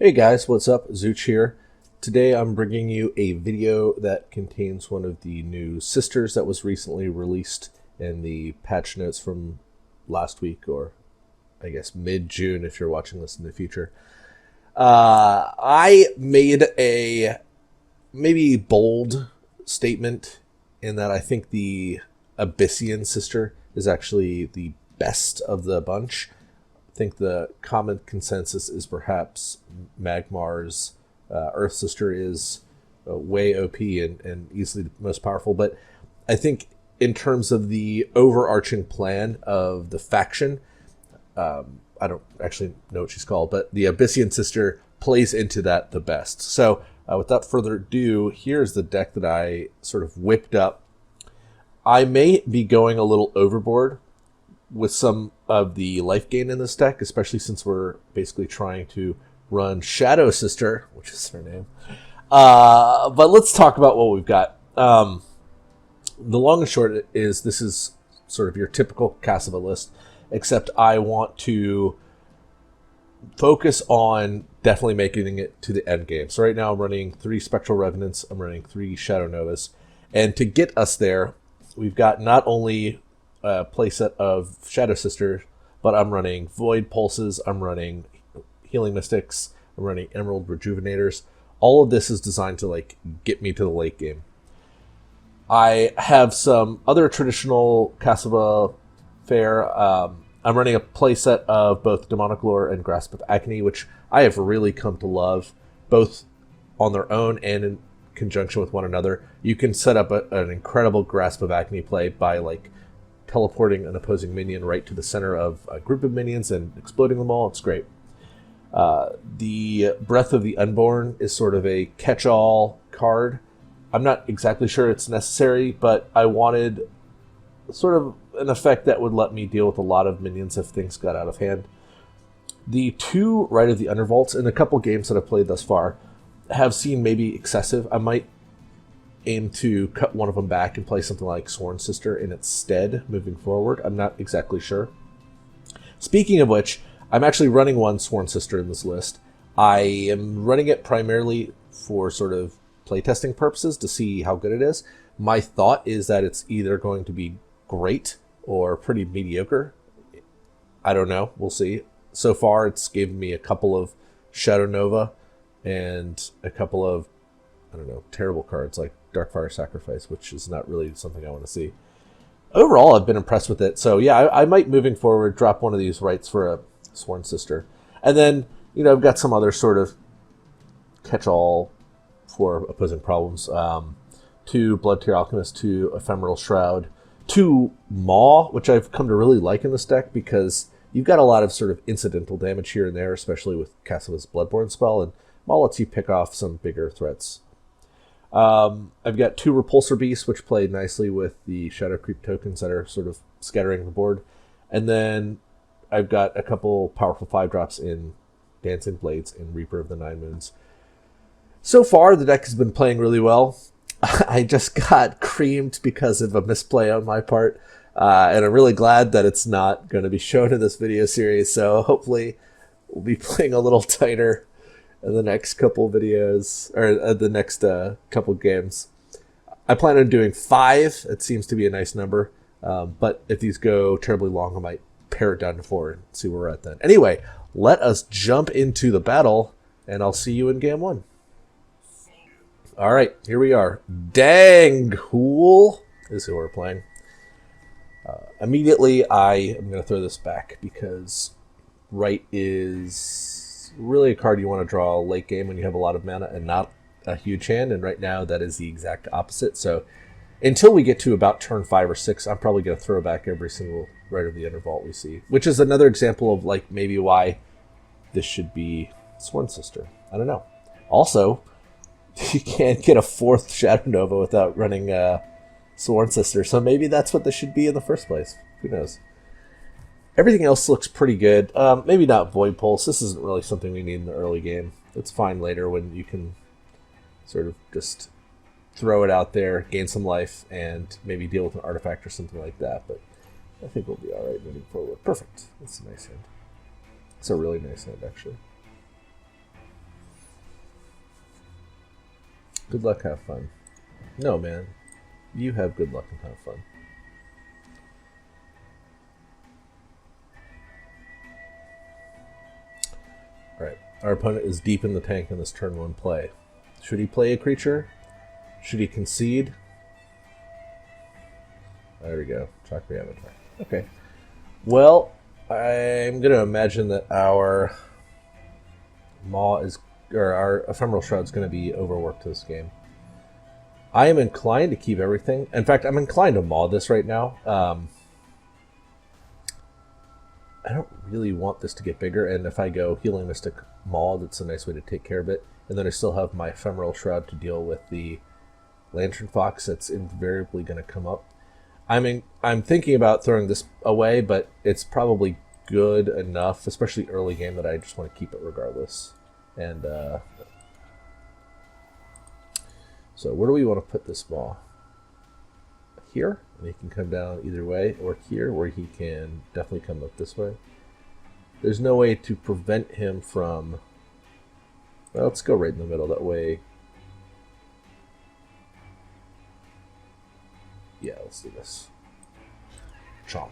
Hey guys, what's up? Zoochz here. Today I'm bringing you a video that contains one of the new sisters that was recently released in the patch notes from last week, or I guess mid-June if you're watching this in the future. I made a maybe bold statement in that I think the Abyssian sister is actually the best of the bunch. I think the common consensus is perhaps Magmar's Earth Sister is way OP and easily the most powerful. But I think in terms of the overarching plan of the faction, I don't actually know what she's called, but the Abyssian Sister plays into that the best. So without further ado, here's the deck that I sort of whipped up. I may be going a little overboard with some of the life gain in this deck, especially since we're basically trying to run Shadow Sister, which is her name. But let's talk about what we've got. The long and short is this is sort of your typical Cassava list, except I want to focus on definitely making it to the end game. So right now I'm running 3 Spectral Revenants, I'm running 3 Shadow Novas, and to get us there, we've got not only playset of Shadow Sister, but I'm running Void Pulses, I'm running Healing Mystics, I'm running Emerald Rejuvenators. All of this is designed to get me to the late game. I have some other traditional Cassava fare. I'm running a playset of both Demonic Lore and Grasp of Acne, which I have really come to love, both on their own and in conjunction with one another. You can set up an incredible Grasp of Acne play by teleporting an opposing minion right to the center of a group of minions and exploding them all. It's great. The Breath of the Unborn is sort of a catch-all card. I'm not exactly sure it's necessary, but I wanted sort of an effect that would let me deal with a lot of minions if things got out of hand. The 2 Rite of the Undervaults in a couple games that I've played thus far have seemed maybe excessive. I might aim to cut one of them back and play something like Sworn Sister in its stead moving forward. I'm not exactly sure. Speaking of which, I'm actually running one Sworn Sister in this list. I am running it primarily for sort of playtesting purposes to see how good it is. My thought is that it's either going to be great or pretty mediocre. I don't know. We'll see. So far, it's given me a couple of Shadow Nova and a couple of, terrible cards like Darkfire Sacrifice, which is not really something I want to see. Overall, I've been impressed with it. So yeah, I might, moving forward, drop one of these rights for a Sworn Sister. And then, I've got some other sort of catch-all for opposing problems. 2 Bloodtear Alchemist, 2 Ephemeral Shroud, 2 Maw, which I've come to really like in this deck because you've got a lot of sort of incidental damage here and there, especially with Cassava's Bloodborne spell, and Maw lets you pick off some bigger threats. I've got 2 Repulsor Beasts, which play nicely with the Shadow Creep tokens that are sort of scattering the board. And then I've got a couple powerful 5-drops in Dancing Blades and Reaper of the Nine Moons. So far, the deck has been playing really well. I just got creamed because of a misplay on my part. And I'm really glad that it's not going to be shown in this video series. So hopefully we'll be playing a little tighter in the next couple videos, or the next couple games. I plan on doing 5. It seems to be a nice number. But if these go terribly long, I might pare it down to 4 and see where we're at then. Anyway, let us jump into the battle, and I'll see you in game 1. All right, here we are. Danghoul is who we're playing. Immediately, I am going to throw this back because Right is really a card you want to draw late game when you have a lot of mana and not a huge hand, and right now that is the exact opposite. So until we get to about turn 5 or 6, I'm probably going to throw back every single Rite of the Undervault we see, which is another example of maybe why this should be Sworn Sister. I don't know. Also, you can't get a 4th Shadow Nova without running Sworn Sister, so maybe that's what this should be in the first place. Who knows? Everything else looks pretty good. Maybe not Void Pulse. This isn't really something we need in the early game. It's fine later when you can sort of just throw it out there, gain some life, and maybe deal with an artifact or something like that. But I think we'll be alright moving forward. Perfect. That's a nice hand. It's a really nice hand, actually. Good luck, have fun. No, man. You have good luck and have fun. Alright. Our opponent is deep in the tank in this turn 1 play. Should he play a creature? Should he concede? There we go. Chakra Avatar. Okay. Well, I'm going to imagine that our Maw is, or our Ephemeral Shroud is going to be overworked this game. I am inclined to keep everything. In fact, I'm inclined to Maw this right now. I don't really want this to get bigger, and if I go Healing Mystic Maw, that's a nice way to take care of it. And then I still have my Ephemeral Shroud to deal with the Lantern Fox that's invariably going to come up. I'm thinking about throwing this away, but it's probably good enough, especially early game, that I just want to keep it regardless. And so where do we want to put this Maw? Here, and he can come down either way, or here, where he can definitely come up this way. There's no way to prevent him from... Well, let's go right in the middle, that way... Yeah, let's do this. Chomp.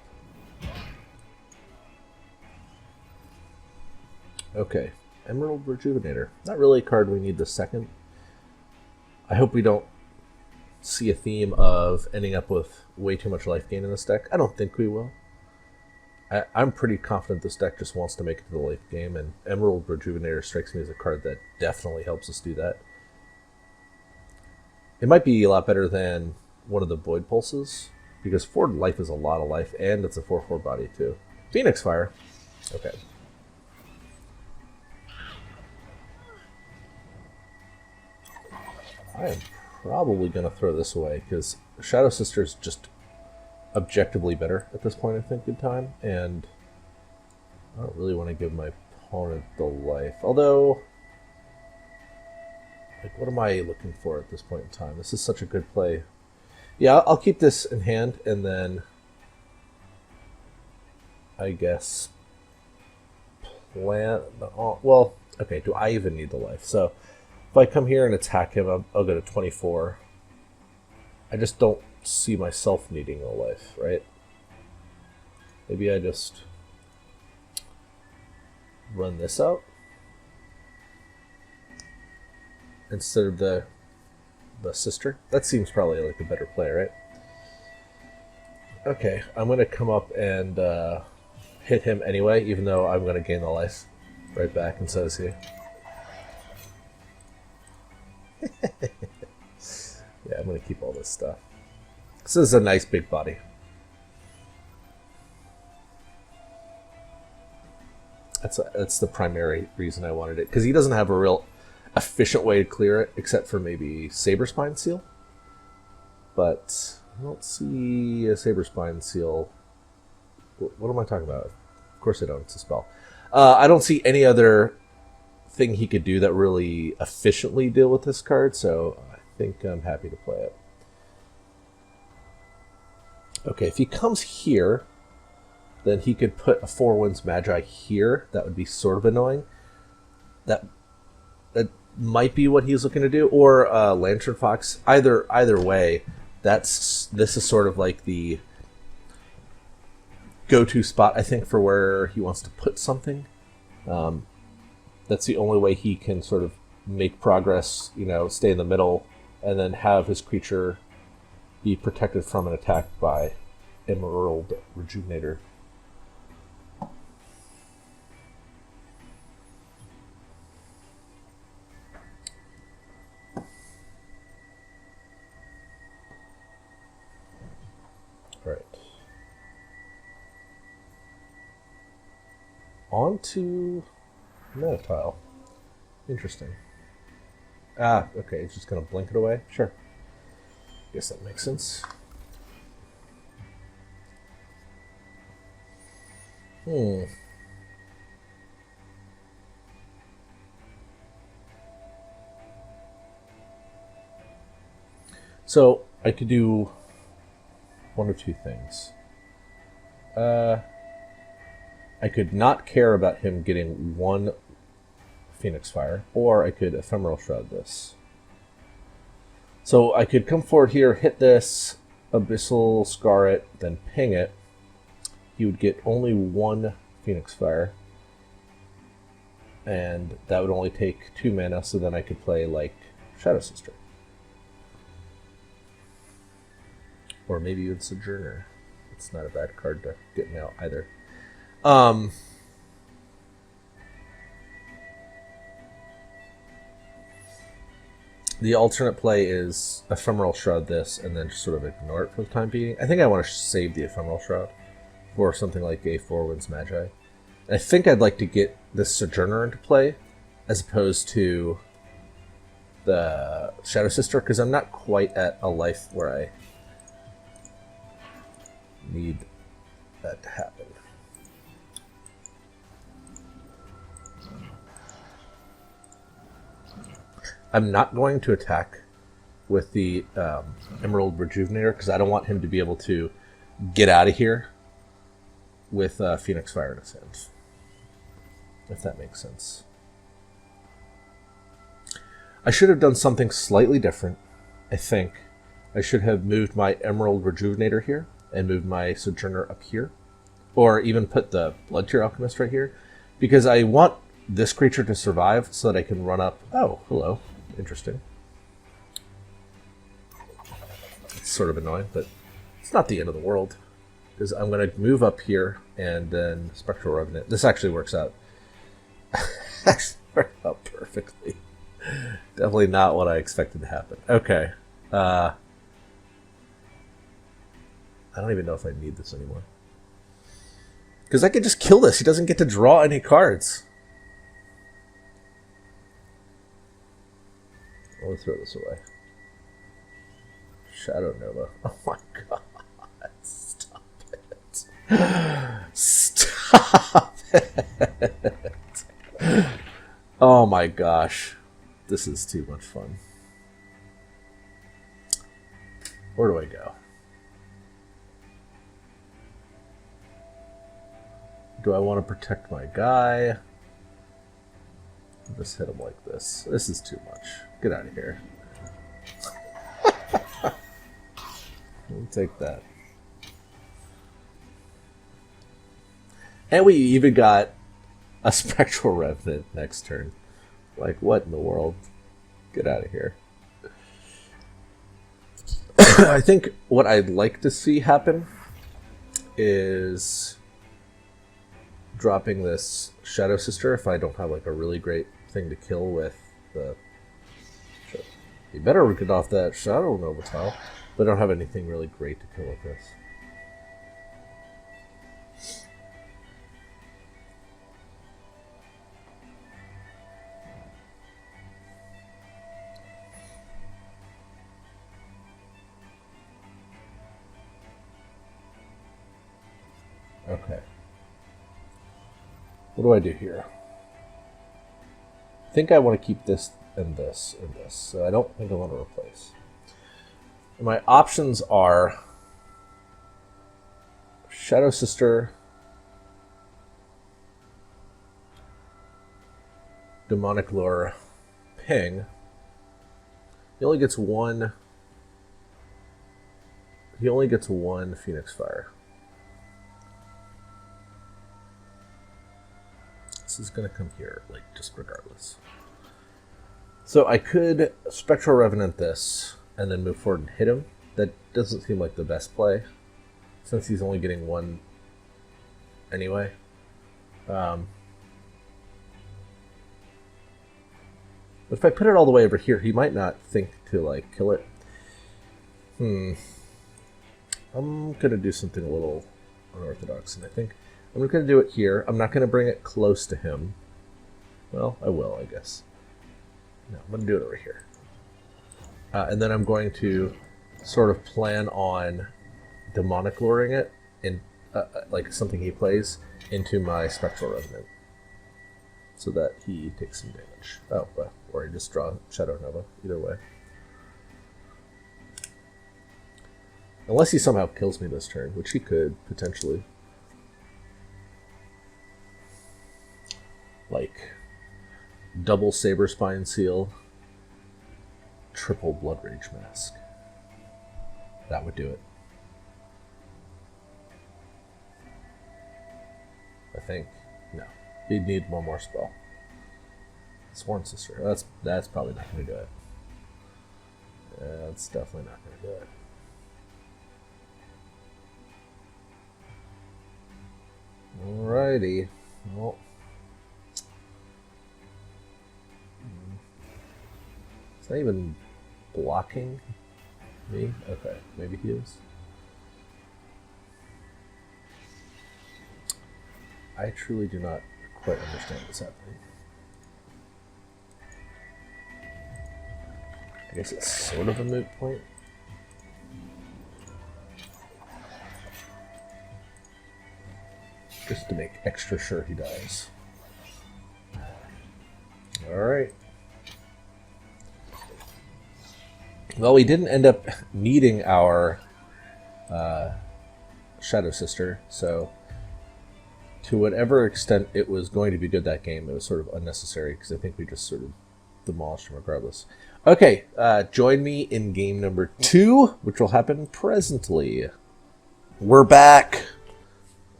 Okay, Emerald Rejuvenator. Not really a card we need the second. I hope we don't see a theme of ending up with way too much life gain in this deck. I don't think we will. I'm pretty confident this deck just wants to make it to the late game, and Emerald Rejuvenator strikes me as a card that definitely helps us do that. It might be a lot better than one of the Void Pulses, because 4 life is a lot of life, and it's a 4/4 body too. Phoenix Fire. Okay. I am probably going to throw this away, because Shadow Sister is just objectively better at this point, I think, in time, and I don't really want to give my opponent the life. Although, like, what am I looking for at this point in time? This is such a good play. Yeah, I'll keep this in hand, and then I guess plan... Well, okay, do I even need the life? So if I come here and attack him, I'll go to 24. I just don't see myself needing a life, right? Maybe I just run this out instead of the sister. That seems probably like a better play, right? Okay, I'm going to come up and hit him anyway, even though I'm going to gain the life right back, and so is he. Yeah, I'm going to keep all this stuff. This is a nice big body. That's the primary reason I wanted it, because he doesn't have a real efficient way to clear it, except for maybe Saberspine Seal. But I don't see a Saberspine Seal. What am I talking about? Of course I don't. It's a spell. I don't see any other thing he could do that really efficiently deal with this card, so I think I'm happy to play it. Okay, if he comes here, then he could put a 4 Winds Magi here. That would be sort of annoying. That might be what he's looking to do, or Lantern Fox. Either way, this is sort of like the go-to spot, I think, for where he wants to put something. That's the only way he can sort of make progress, you know, stay in the middle, and then have his creature be protected from an attack by Emerald Rejuvenator. Alright. On to Metatile. Interesting. Ah, okay, it's just going to blink it away? Sure. Guess that makes sense. So, I could do one of two things. I could not care about him getting one Phoenix Fire, or I could Ephemeral Shroud this. So I could come forward here, hit this, Abyssal, scar it, then ping it. He would get only one Phoenix Fire. And that would only take 2 mana, so then I could play, like, Shadow Sister. Or maybe even Sojourner. It's not a bad card to get me out either. The alternate play is Ephemeral Shroud this, and then just sort of ignore it for the time being. I think I want to save the Ephemeral Shroud for something like a 4 Winds Magi. I think I'd like to get this Sojourner into play, as opposed to the Shadow Sister, because I'm not quite at a life where I need that to happen. I'm not going to attack with the Emerald Rejuvenator, because I don't want him to be able to get out of here with Phoenix Fire in his hands. If that makes sense. I should have done something slightly different, I think. I should have moved my Emerald Rejuvenator here, and moved my Sojourner up here. Or even put the Blood Tear Alchemist right here. Because I want this creature to survive so that I can run up... Oh, hello. Interesting. It's sort of annoying, but it's not the end of the world. Because I'm going to move up here, and then Spectral Revenant. This actually works out. Actually worked out perfectly. Definitely not what I expected to happen. Okay. I don't even know if I need this anymore. Because I could just kill this. He doesn't get to draw any cards. I'll throw this away. Shadow Nova. Oh my god. Stop it. Stop it. Oh my gosh. This is too much fun. Where do I go? Do I want to protect my guy? I'll just hit him like this. This is too much. Get out of here. We'll take that. And we even got a Spectral Revenant next turn. Like, what in the world? Get out of here. I think what I'd like to see happen is dropping this Shadow Sister if I don't have like a really great thing to kill with the... You better get off that Shadow Nova tile, but I don't have anything really great to kill with this. Okay. What do I do here? I think I want to keep this and this and this, so I don't think I want to replace. My options are Shadow Sister, Demonic Lure, Ping. He only gets one. He only gets one Phoenix Fire. This is going to come here, like, just regardless. So I could Spectral Revenant this, and then move forward and hit him. That doesn't seem like the best play, since he's only getting one anyway. But if I put it all the way over here, he might not think to, like, kill it. I'm going to do something a little unorthodox, and I think I'm going to do it here. I'm not going to bring it close to him. Well, I will, I guess. No, I'm going to do it over here. And then I'm going to sort of plan on Demonic Luring it, in, like something he plays, into my Spectral Revenant. So that he takes some damage. Oh, well, or he just draw Shadow Nova. Either way. Unless he somehow kills me this turn, which he could, potentially. Like, double Saber Spine Seal. triple Blood Rage Mask. That would do it. I think. No. He'd need one more spell. Sworn Sister. That's probably not going to do it. Yeah, that's definitely not going to do it. Alrighty. Well. It's not even blocking me. Okay, maybe he is. I truly do not quite understand what's happening. I guess it's sort of a moot point. Just to make extra sure he dies. Alright. Well, we didn't end up needing our Shadow Sister, so to whatever extent it was going to be good that game, it was sort of unnecessary because I think we just sort of demolished him regardless. Okay, join me in game number 2, which will happen presently. We're back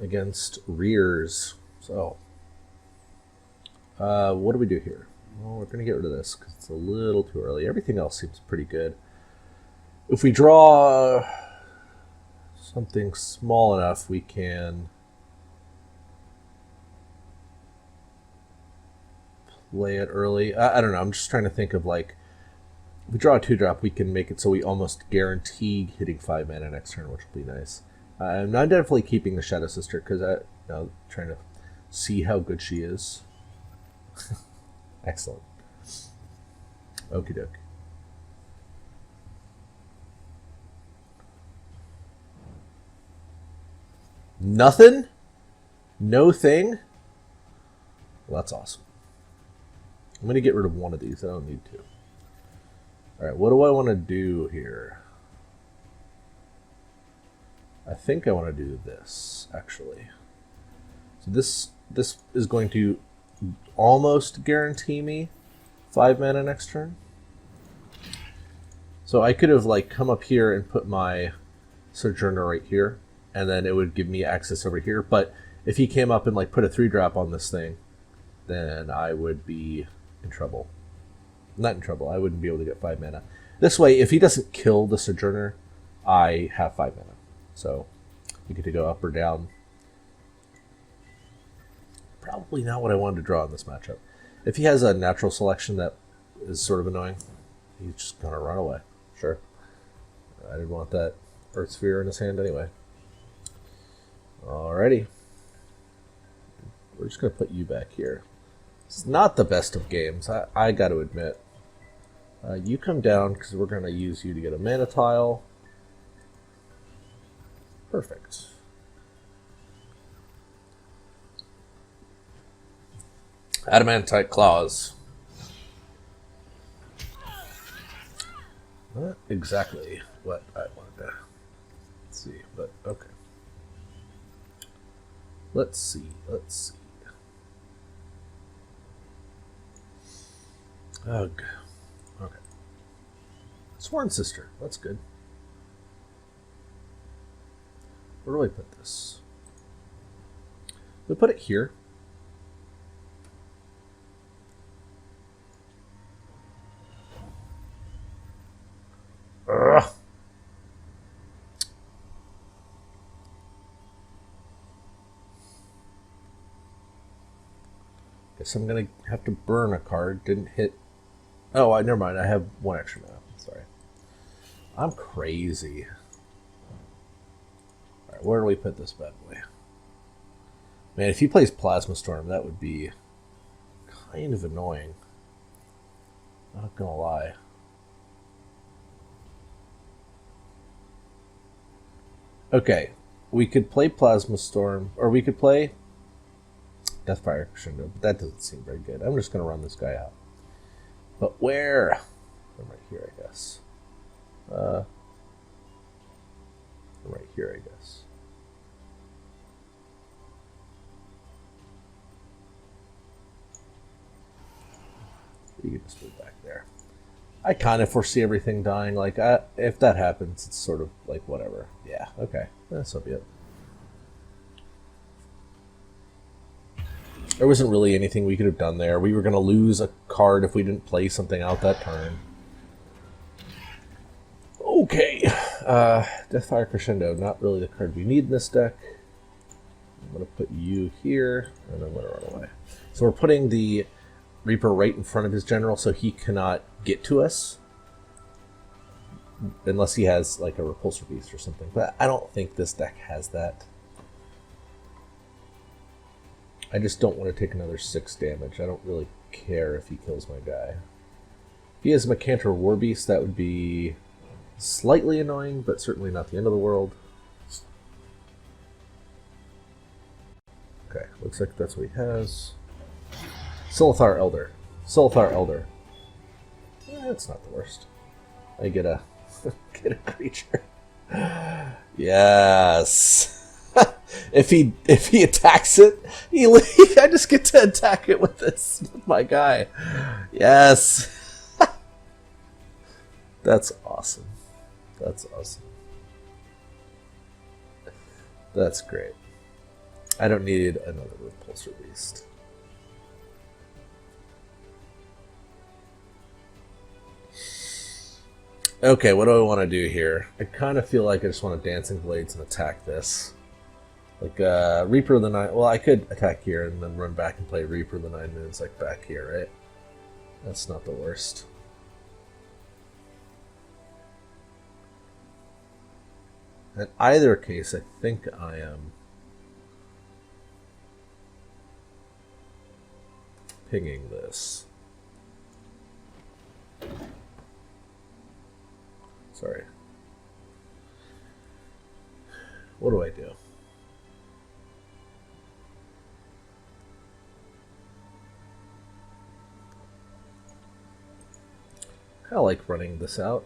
against Rears. So, what do we do here? Well, we're going to get rid of this because it's a little too early. Everything else seems pretty good. If we draw something small enough, we can play it early. I don't know. I'm just trying to think of, like, if we draw a 2-drop, we can make it so we almost guarantee hitting 5 mana next turn, which will be nice. I'm definitely keeping the Shadow Sister because I'm trying to see how good she is. Excellent. Okie doke. Nothing? No thing? Well, that's awesome. I'm going to get rid of one of these. I don't need to. Alright, what do I want to do here? I think I want to do this, actually. So this is going to almost guarantee me 5 mana next turn. So I could have, like, come up here and put my Sojourner right here, and then it would give me access over here. But if he came up and, like, put a 3-drop on this thing, then I would be in trouble. Not in trouble. I wouldn't be able to get 5 mana. This way, if he doesn't kill the Sojourner, I have 5 mana. So we get to go up or down. Probably not what I wanted to draw in this matchup. If he has a natural selection that is sort of annoying, he's just going to run away. Sure. I didn't want that Earth Sphere in his hand anyway. Alrighty. We're just going to put you back here. It's not the best of games, I got to admit. You come down because we're going to use you to get a mana tile. Perfect. Adamantite Claws. Not exactly what I wanted to see, but okay. Let's see. Ugh. Okay. Sworn Sister. That's good. Where do I put this? We put it here. Ugh. Guess I'm gonna have to burn a card. Didn't hit. Oh, never mind. I have one extra mana. Sorry. I'm crazy. Alright, where do we put this bad boy? Man, if he plays Plasma Storm, that would be kind of annoying. Not gonna lie. Okay, we could play Plasma Storm, or we could play Deathfire Crescendo, but that doesn't seem very good. I'm just gonna run this guy out. But where? I'm right here, I guess. I'm right here, I guess. You can just move back there. I kind of foresee everything dying. Like, if that happens, it's sort of like whatever. Yeah, okay. So be it. There wasn't really anything we could have done there. We were going to lose a card if we didn't play something out that turn. Okay. Deathfire Crescendo, not really the card we need in this deck. I'm going to put you here, and I'm going to run away. So we're putting the Reaper right in front of his general so he cannot get to us. Unless he has like a Repulsor Beast or something. But I don't think this deck has that. I just don't want to take another 6 damage. I don't really care if he kills my guy. If he has Mercantor Warbeast, that would be slightly annoying, but certainly not the end of the world. Okay, looks like that's what he has. Silithar Elder. Silithar Elder. That's not the worst. I get a get a creature. Yes. If he attacks it, I just get to attack it with this with my guy. Yes. That's awesome. That's awesome. That's great. I don't need another Repulsor Beast. Okay, what do I want to do here? I kind of feel like I just want to Dancing Blades and attack this. Like, Reaper of the Nine... Well, I could attack here and then run back and play Reaper of the Nine Moons, like, back here, right? That's not the worst. In either case, I think I am pinging this. Sorry. What do I do? I like running this out.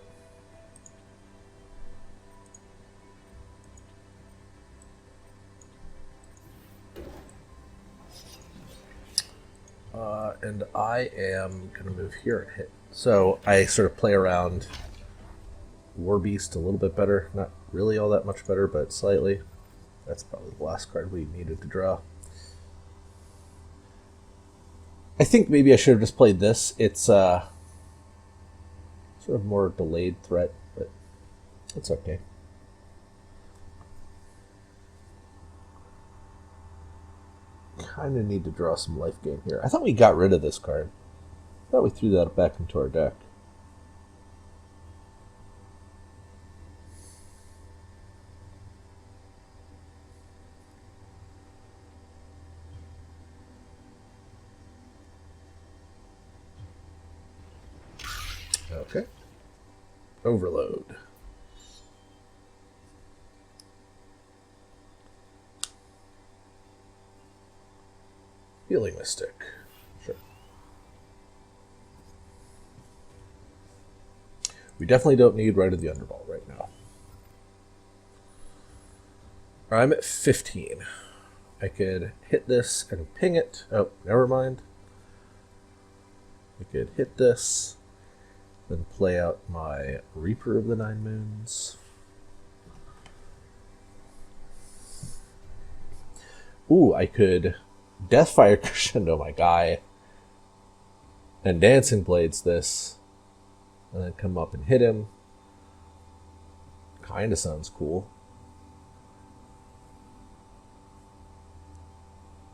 And I am going to move here and hit. So I sort of play around Warbeast a little bit better. Not really all that much better, but slightly. That's probably the last card we needed to draw. I think maybe I should have just played this. It's sort of more delayed threat, but it's okay. Kind of need to draw some life gain here. I thought we got rid of this card. I thought we threw that back into our deck. Okay. Overload. Healing Mystic. Sure. We definitely don't need Rite of the Underball right now. I'm at 15. I could hit this and ping it. Oh, never mind. I could hit this, then play out my Reaper of the Nine Moons. Ooh, I could Deathfire Crescendo my guy and Dancing Blades this, and then come up and hit him. Kinda sounds cool.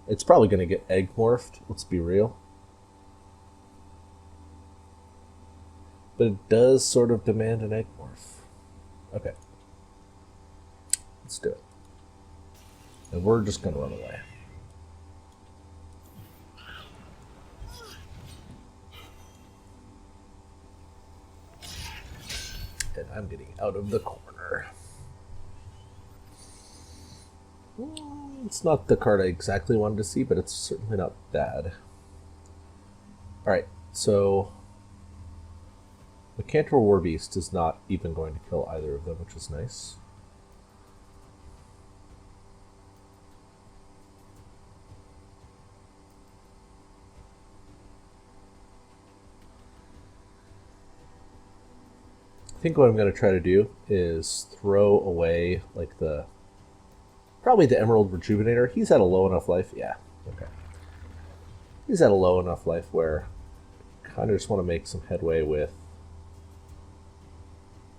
It's probably gonna get egg morphed, let's be real. But it does sort of demand an egg morph. Okay. Let's do it. And we're just gonna run away. And I'm getting out of the corner. It's not the card I exactly wanted to see, but it's certainly not bad. Alright, so Mercantor Warbeast is not even going to kill either of them, which is nice. I think what I'm going to try to do is throw away like probably the Emerald Rejuvenator. He's at a low enough life. Yeah, okay. He's at a low enough life where I kind of just want to make some headway with.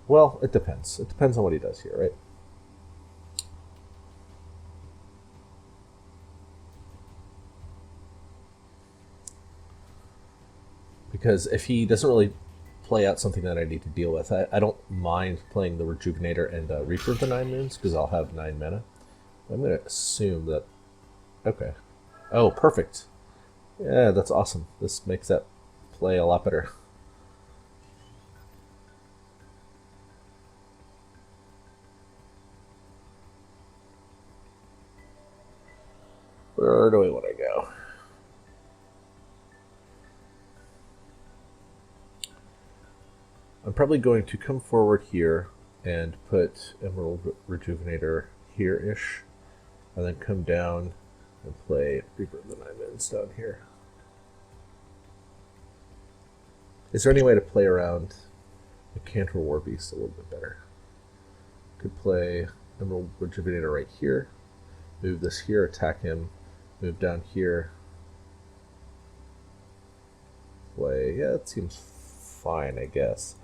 Well, it depends. It depends on what he does here, right? Because if he doesn't really play out something that I need to deal with, I don't mind playing the Rejuvenator and Reaper of the Nine Moons because I'll have 9 mana. I'm going to assume that... Okay. Oh, perfect. Yeah, that's awesome. This makes that play a lot better. Where do we want to go? I'm probably going to come forward here and put Emerald Rejuvenator here-ish, and then come down and play Reaper of the Nine Moons down here. Is there any way to play around the Cantor Warbeast a little bit better? Could play Emerald Rejuvenator right here, move this here, attack him, move down here, play... Yeah, that seems fine, I guess.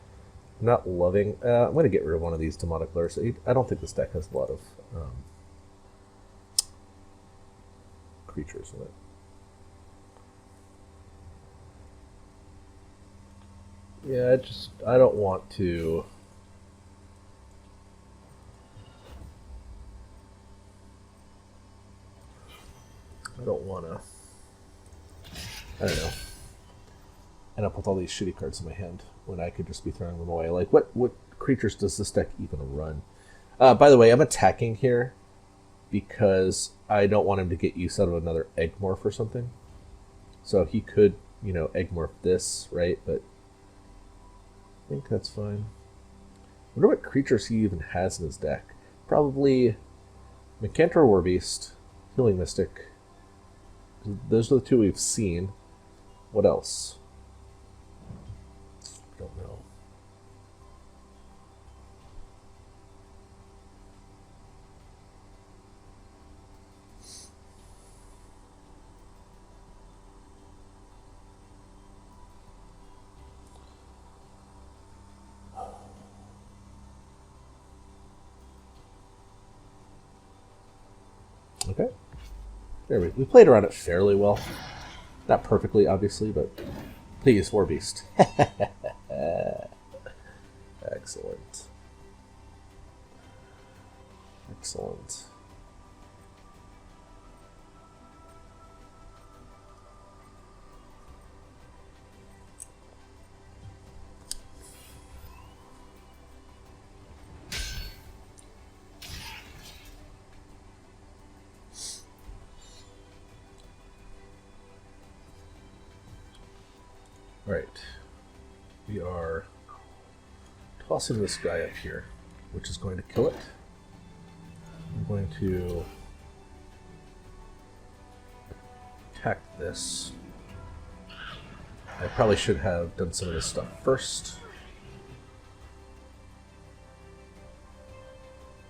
I'm not loving... I'm going to get rid of one of these Demonic Lures. I don't think this deck has a lot of creatures in it. Yeah, I don't want to... I don't want to... I don't know. End up with all these shitty cards in my hand when I could just be throwing them away. Like, what creatures does this deck even run? By the way, I'm attacking here because I don't want him to get use out of another Egg-Morph or something. So he could, you know, Egg-Morph this, right? But I think that's fine. I wonder what creatures he even has in his deck. Probably Mancantor Warbeast, Healing Mystic. Those are the two we've seen. What else? I don't know. Okay. There we played around it fairly well. Not perfectly, obviously, but please, Warbeast. Excellent. Excellent. Right. We are tossing this guy up here, which is going to kill it. I'm going to attack this. I probably should have done some of this stuff first.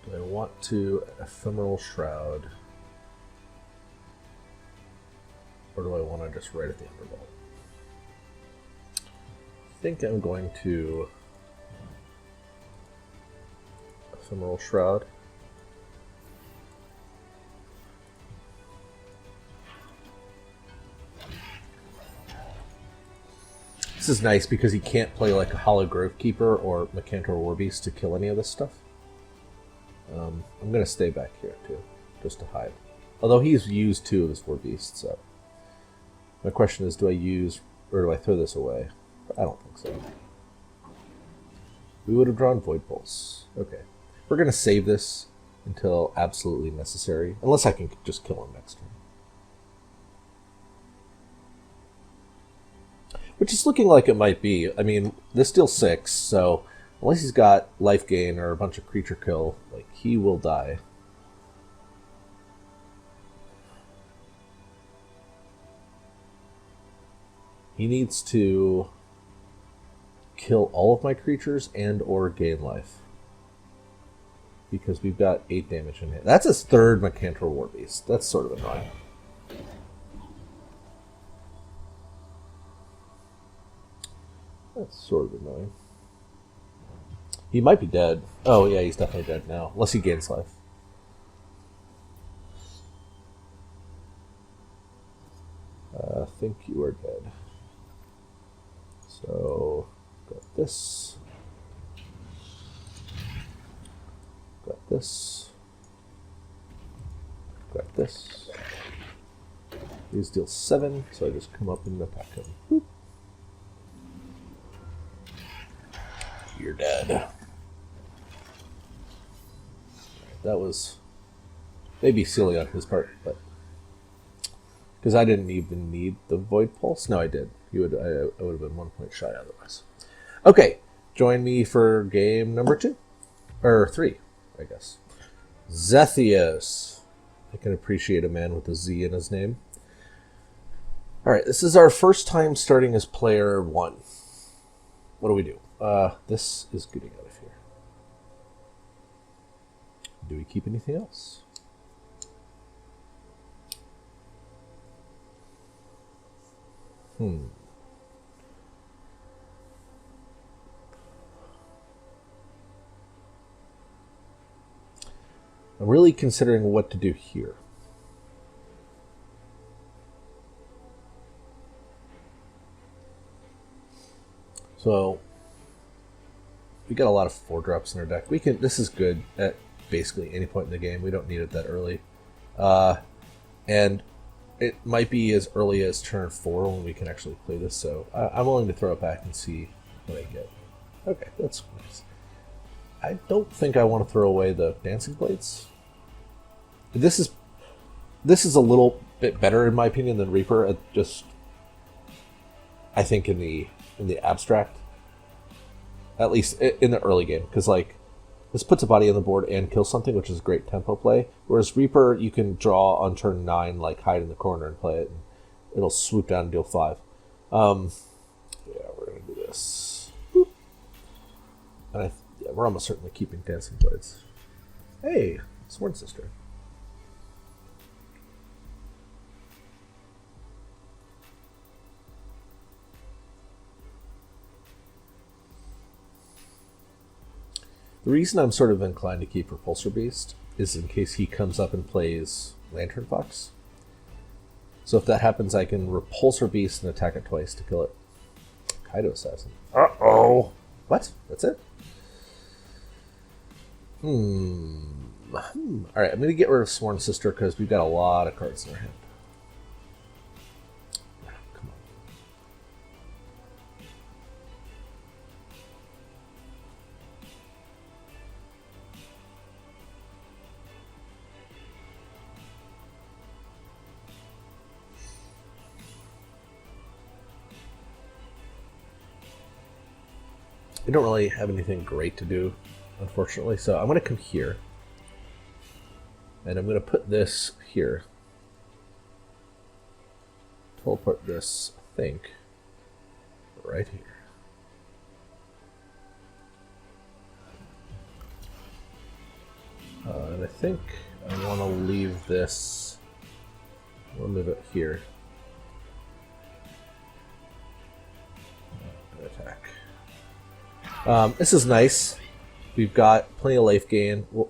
Do I want to Ephemeral Shroud? Or do I want to just right at the Underball? I think I'm going to Ephemeral Shroud. This is nice because he can't play like a Hollow Grove Keeper or Mancantor Warbeast to kill any of this stuff. I'm going to stay back here too, just to hide. Although he's used 2 of his Warbeasts, so... My question is, do I use, or do I throw this away? I don't think so. We would have drawn Void Pulse. Okay. We're going to save this until absolutely necessary. Unless I can just kill him next turn. Which is looking like it might be. I mean, this deals 6, so unless he's got life gain or a bunch of creature kill, like, he will die. He needs to kill all of my creatures and or gain life. Because we've got 8 damage in here. That's his third Mercantile War Beast. That's sort of annoying. That's sort of annoying. He might be dead. Oh yeah, he's definitely dead now. Unless he gains life. I think you are dead. So, got this. Got this. Got this. These deal 7, so I just come up and attack him. Boop. You're dead. That was maybe silly on his part, but because I didn't even need the Void Pulse. No, I did. I would have been 1 point shy otherwise. Okay, join me for game number 2 or 3, I guess. Zethios. I can appreciate a man with a Z in his name. All right, this is our first time starting as player 1. What do we do? This is getting out of here. Do we keep anything else? I'm really considering what to do here. So we got a lot of 4-drops in our deck. We can. This is good at basically any point in the game. We don't need it that early, and it might be as early as turn 4 when we can actually play this. So I'm willing to throw it back and see what I get. Okay, that's nice. I don't think I want to throw away the Dancing Blades. This is a little bit better in my opinion than Reaper. I think in the abstract, at least in the early game, because like this puts a body on the board and kills something, which is a great tempo play. Whereas Reaper, you can draw on turn 9, like hide in the corner and play it, and it'll swoop down and deal 5. Yeah, we're gonna do this. Boop. And we're almost certainly keeping Dancing Blades. Hey, Sworn Sister. The reason I'm sort of inclined to keep Repulsor Beast is in case he comes up and plays Lantern Fox. So if that happens, I can Repulsor Beast and attack it twice to kill it. Kaido Assassin. Uh-oh! What? That's it? Alright, I'm going to get rid of Sworn Sister because we've got a lot of cards in our hand. Come on. We don't really have anything great to do, unfortunately, so I'm going to come here. And I'm going to put this here. Teleport this, I think, right here. And I think I want to leave this. We'll move it here. Attack. This is nice. We've got plenty of life gain. Well,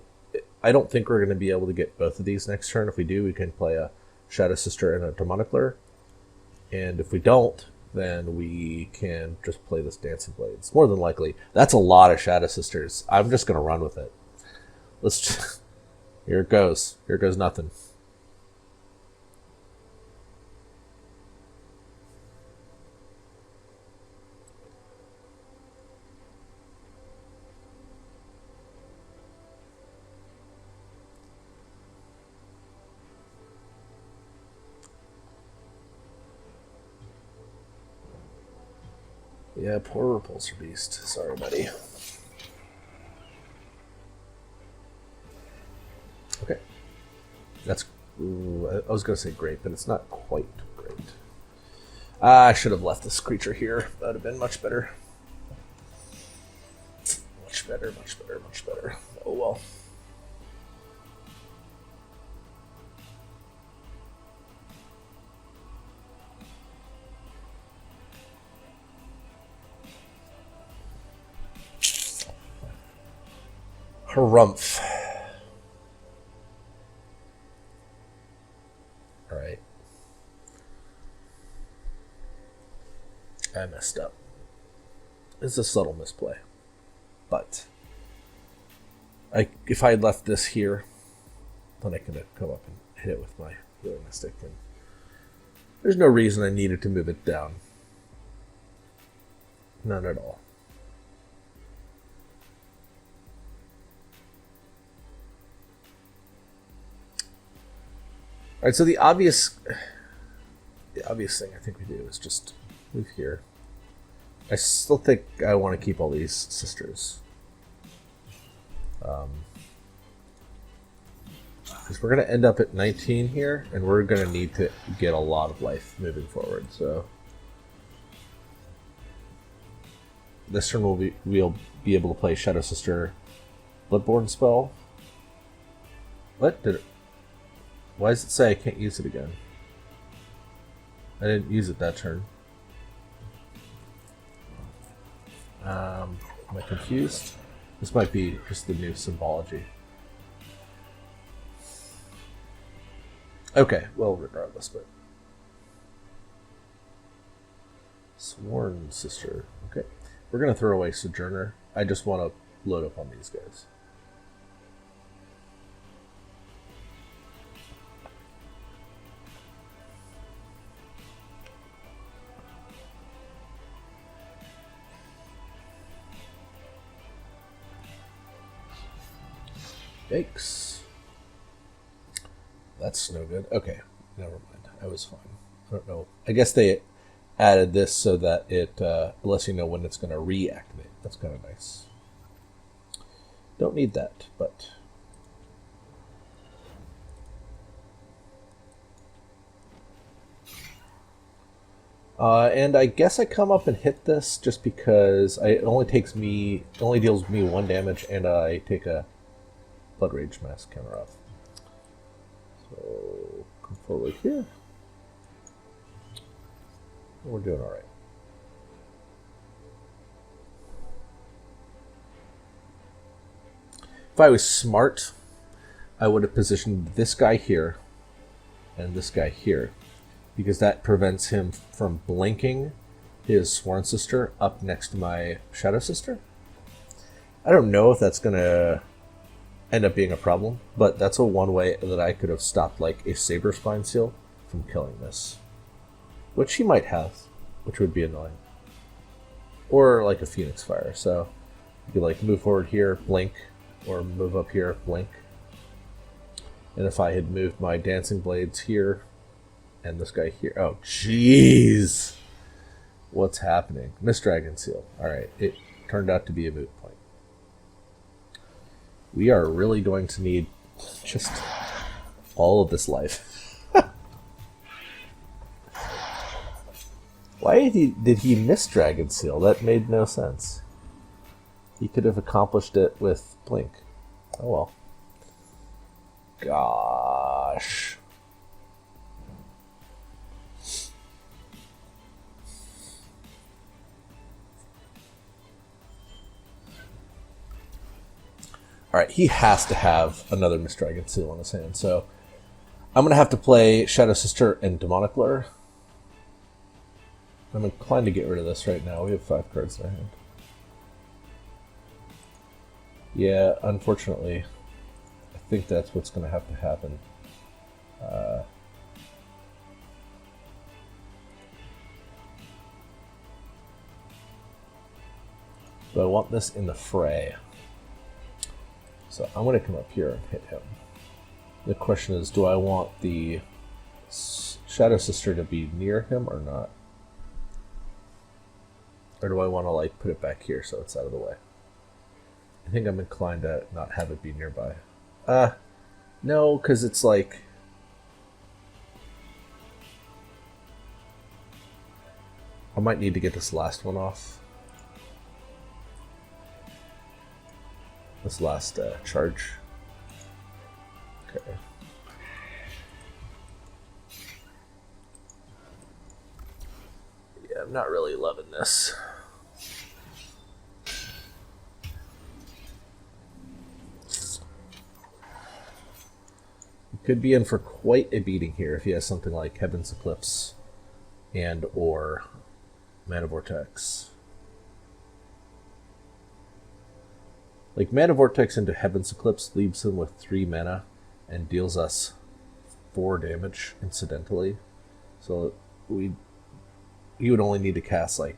I don't think we're going to be able to get both of these next turn. If we do, we can play a Shadow Sister and a Demonic Lure. And if we don't, then we can just play this Dancing Blades. More than likely. That's a lot of Shadow Sisters. I'm just going to run with it. Let's just... Here it goes. Here goes nothing. Yeah, poor Repulsor Beast. Sorry, buddy. Okay. That's... Ooh, I was going to say great, but it's not quite great. I should have left this creature here. That would have been much better. better, much better, much better. Oh well. Harumph. Alright. I messed up. It's a subtle misplay. But if I had left this here, then I could have come up and hit it with my healing mystic. And there's no reason I needed to move it down. None at all. Alright, so the obvious thing I think we do is just move here. I still think I want to keep all these sisters. Because we're going to end up at 19 here, and we're going to need to get a lot of life moving forward. So this turn we'll be able to play Shadow Sister Bloodborne spell. What did it? Why does it say I can't use it again? I didn't use it that turn. Am I confused? This might be just the new symbology. Okay, well, regardless, but... Sworn Sister. Okay. We're going to throw away Sojourner. I just want to load up on these guys. Yikes. That's no good. Okay, never mind. I was fine. I don't know. I guess they added this so that it lets you know when it's going to reactivate. That's kind of nice. Don't need that, but... and I guess I come up and hit this just because it only deals me 1 damage, and I take a Blood Rage Mask counter off. So, come forward here. We're doing alright. If I was smart, I would have positioned this guy here and this guy here, because that prevents him from blinking his Sworn Sister up next to my Shadow Sister. I don't know if that's going to end up being a problem, but that's one way that I could have stopped like a Saber Spine Seal from killing this, which he might have, which would be annoying, or like a Phoenix Fire. So you could like move forward here, blink, or move up here, blink. And if I had moved my Dancing Blades here and this guy here, oh jeez, what's happening? Mist Dragon Seal. All right, it turned out to be a moot point. We are really going to need just all of this life. Why did he miss Dragon Seal? That made no sense. He could have accomplished it with Blink. Oh well. Gosh. Alright, he has to have another Mist Dragon Seal in his hand, so I'm going to have to play Shadow Sister and Demonic Lure. I'm inclined to get rid of this right now. We have 5 cards in our hand. Yeah, unfortunately, I think that's what's going to have to happen. But I want this in the fray. So I'm going to come up here and hit him. The question is, do I want the Shadow Sister to be near him or not? Or do I want to like put it back here so it's out of the way? I think I'm inclined to not have it be nearby. No, because it's like... I might need to get this last one off. this last charge. Okay. Yeah, I'm not really loving this. Could be in for quite a beating here if he has something like Heaven's Eclipse and or Mana Vortex. Like, Mana Vortex into Heaven's Eclipse leaves him with 3 mana and deals us 4 damage incidentally. So he would only need to cast like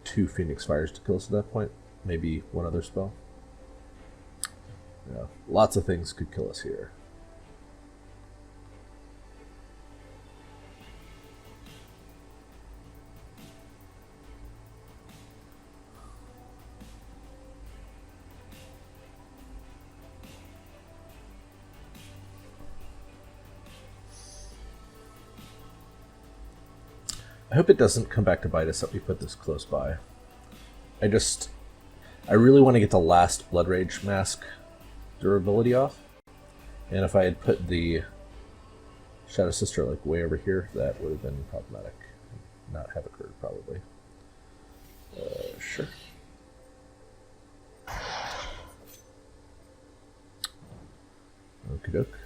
2 Phoenix Fires to kill us at that point. Maybe one other spell. Yeah, lots of things could kill us here. I hope it doesn't come back to bite us that we put this close by. I really want to get the last Blood Rage Mask durability off, and if I had put the Shadow Sister like way over here, that would have been problematic. Not have occurred probably. Sure. Okie doke.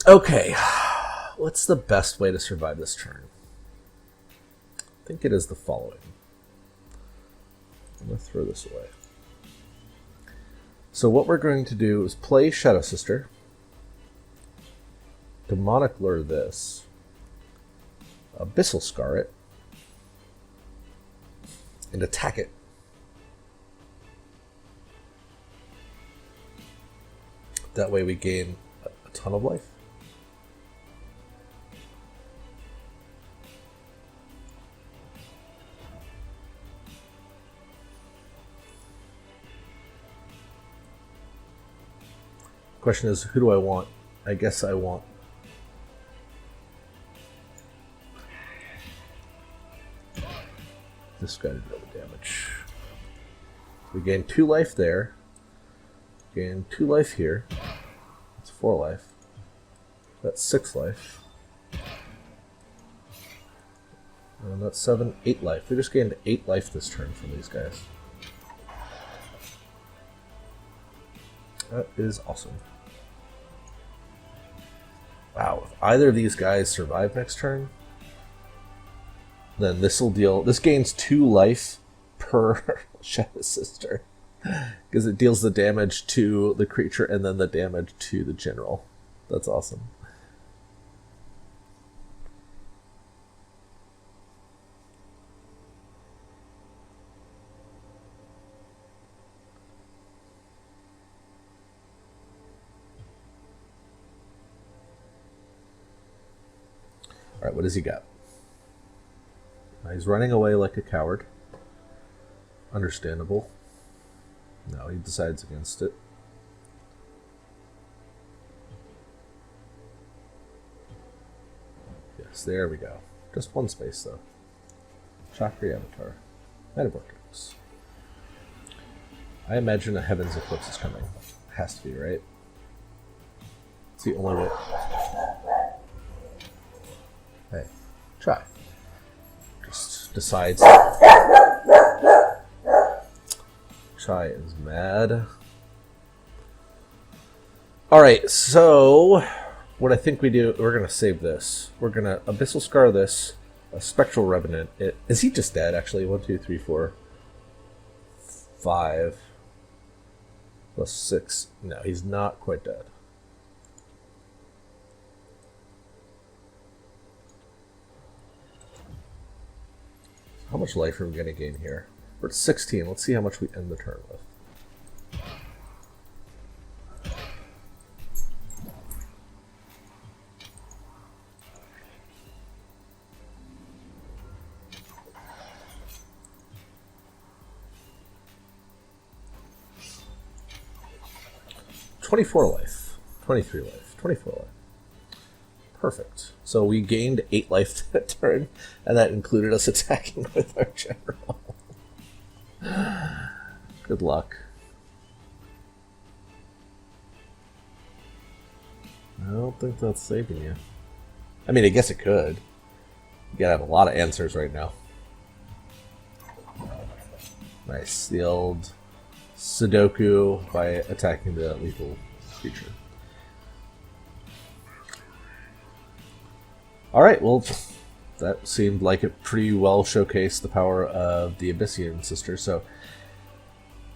Okay. What's the best way to survive this turn? I think it is the following. I'm going to throw this away. So what we're going to do is play Shadow Sister, Demonic Lure this, Abyssal Scar it, and attack it. That way we gain a ton of life. Question is, who do I want? I guess I want this guy to deal the damage. We gain 2 life there. Gain 2 life here. That's 4 life. That's 6 life. And that's 7, 8 life. We just gained 8 life this turn from these guys. That is awesome. Wow, if either of these guys survive next turn, then this gains 2 life per Shadow Sister. Because it deals the damage to the creature and then the damage to the general. That's awesome. Alright, what does he got? He's running away like a coward. Understandable. No, he decides against it. Yes, there we go. Just 1 space, though. Chakra Avatar. Mana Vortex. I imagine a Heaven's Eclipse is coming. Has to be, right? It's the only way. Hey, try. Just decides. Chai is mad. Alright, so what I think we do, we're going to save this. We're going to Abyssal Scar this, a Spectral Revenant. Is he just dead, actually? 1, 2, 3, 4, 5, plus 6. No, he's not quite dead. How much life are we going to gain here? We're at 16. Let's see how much we end the turn with. $24 life. 23 life. 24 life. Perfect. So we gained 8 life that turn, and that included us attacking with our general. Good luck. I don't think that's saving you. I mean, I guess it could. You gotta have a lot of answers right now. Nice. The old Sudoku by attacking the lethal creature. Alright, well, that seemed like it pretty well showcased the power of the Abyssian sister. So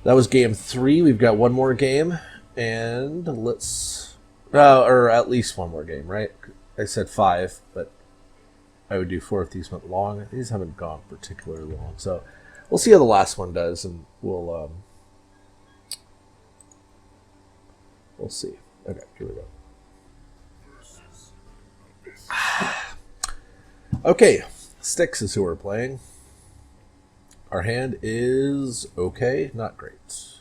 that was game 3. We've got one more game, and let's... or at least one more game, right? I said 5, but I would do 4 if these went long. These haven't gone particularly long, so we'll see how the last one does, and we'll see. Okay, here we go. Okay, Styx is who we're playing. Our hand is okay, not great.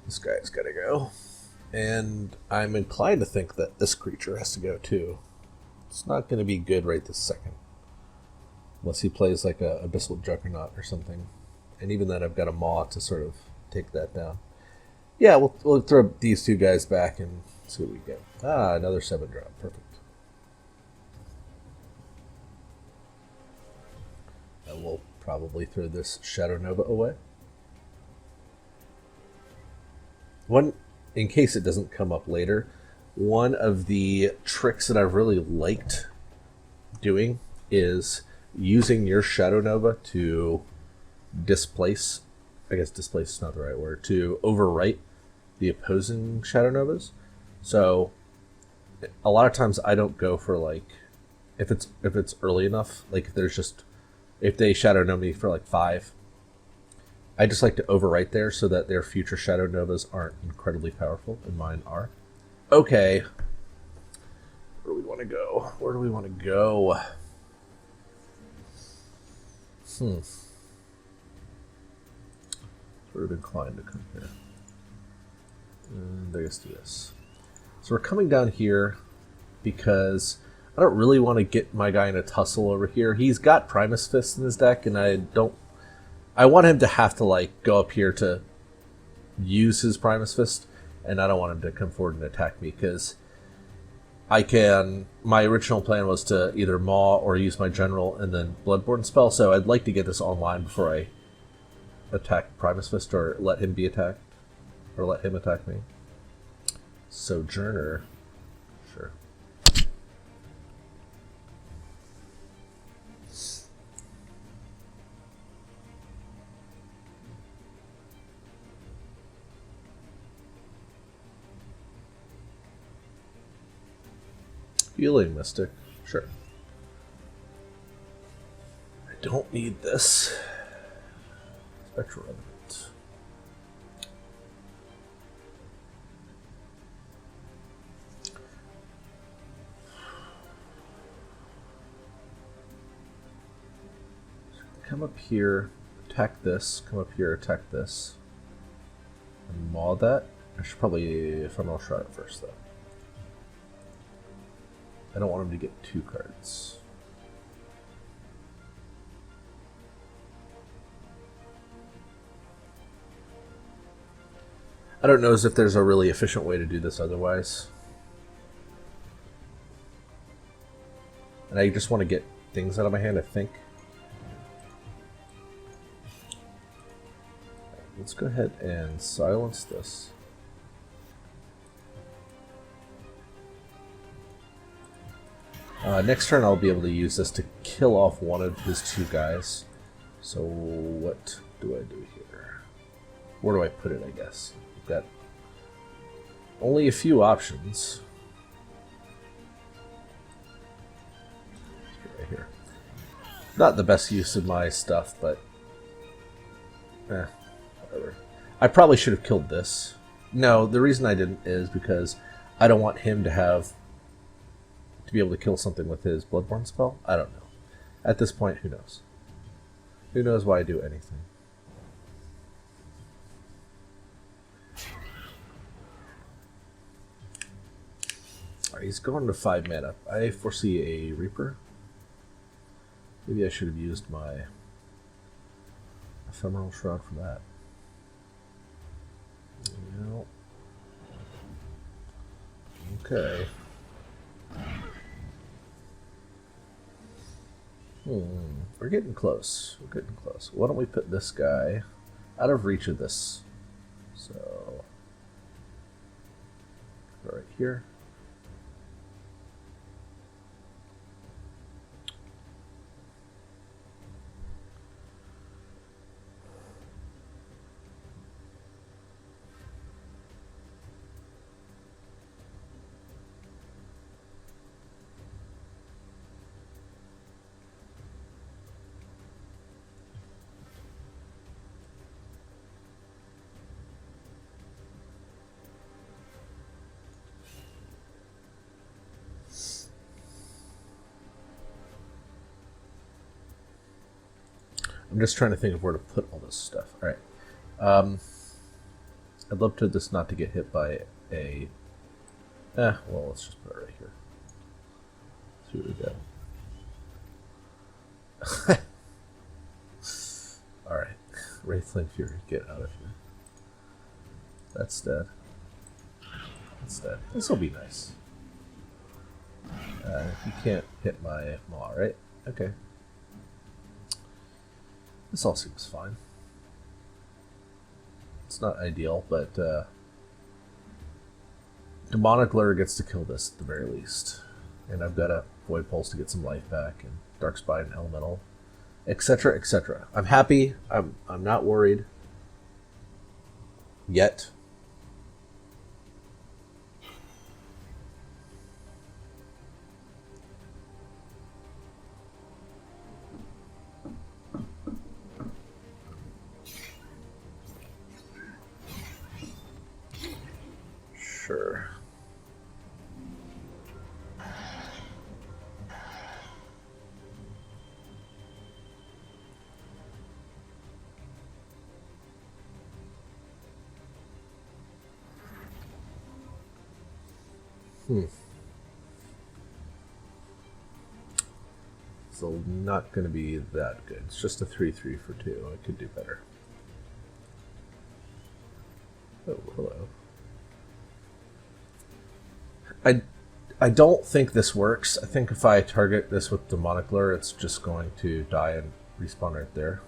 This guy's gotta go. And I'm inclined to think that this creature has to go too. It's not going to be good right this second. Unless he plays like a Abyssal Juggernaut or something. And even then I've got a Maw to sort of take that down. Yeah, we'll throw these two guys back and see what we get. Ah, another 7-drop. Perfect. And we'll probably throw this Shadow Nova away. In case it doesn't come up later, one of the tricks that I've really liked doing is using your Shadow Nova to displace, I guess displace is not the right word, to overwrite the opposing Shadow Novas. So a lot of times I don't go for like, if it's early enough, like if they Shadow Nova me for like 5, I just like to overwrite there so that their future Shadow Novas aren't incredibly powerful, and mine are. Okay. Where do we want to go? Where do we want to go? Sort of inclined to come here. And I guess do this. So we're coming down here because I don't really want to get my guy in a tussle over here. He's got Primus Fist in his deck, and I want him to have to like go up here to use his Primus Fist, and I don't want him to come forward and attack me because my original plan was to either Maw or use my General and then Bloodborne spell, so I'd like to get this online before I attack Primus Fist or let him be attacked, or let him attack me. Sojourner, sure. Healing Mystic, sure. I don't need this. Spectral Element. Come up here, attack this. Come up here, attack this. And maul that. I should probably Ephemeral Shroud it first, though. I don't want him to get 2 cards. I don't know as if there's a really efficient way to do this otherwise. And I just want to get things out of my hand, I think. Let's go ahead and silence this. Next turn I'll be able to use this to kill off one of his 2 guys. So what do I do here? Where do I put it, I guess? I've got only a few options. Right here. Not the best use of my stuff, but whatever. I probably should have killed this. No, the reason I didn't is because I don't want him to be able to kill something with his Bloodborne spell. I don't know. At this point, who knows? Who knows why I do anything? he's going to 5 mana. I foresee a Reaper. Maybe I should have used my Ephemeral Shroud for that. Yep. Okay. We're getting close. We're getting close. Why don't we put this guy out of reach of this? So, right here. I'm just trying to think of where to put all this stuff. All right. I'd love to just not to get hit by a... well, let's just put it right here. See what we got. Alright. Wraithling Fury, get out of here. That's dead. That's dead. This'll be nice. You can't hit my maw, right? Okay. This all seems fine. It's not ideal, but Demonic Lure gets to kill this at the very least. And I've got a Void Pulse to get some life back, and Darkspite and Elemental, etc., etc. I'm happy. I'm not worried. Yet. Sure. So not going to be that good. It's just a 3/3 for 2. I could do better. Oh, hello. I don't think this works. I think if I target this with Demonic Lure, it's just going to die and respawn right there.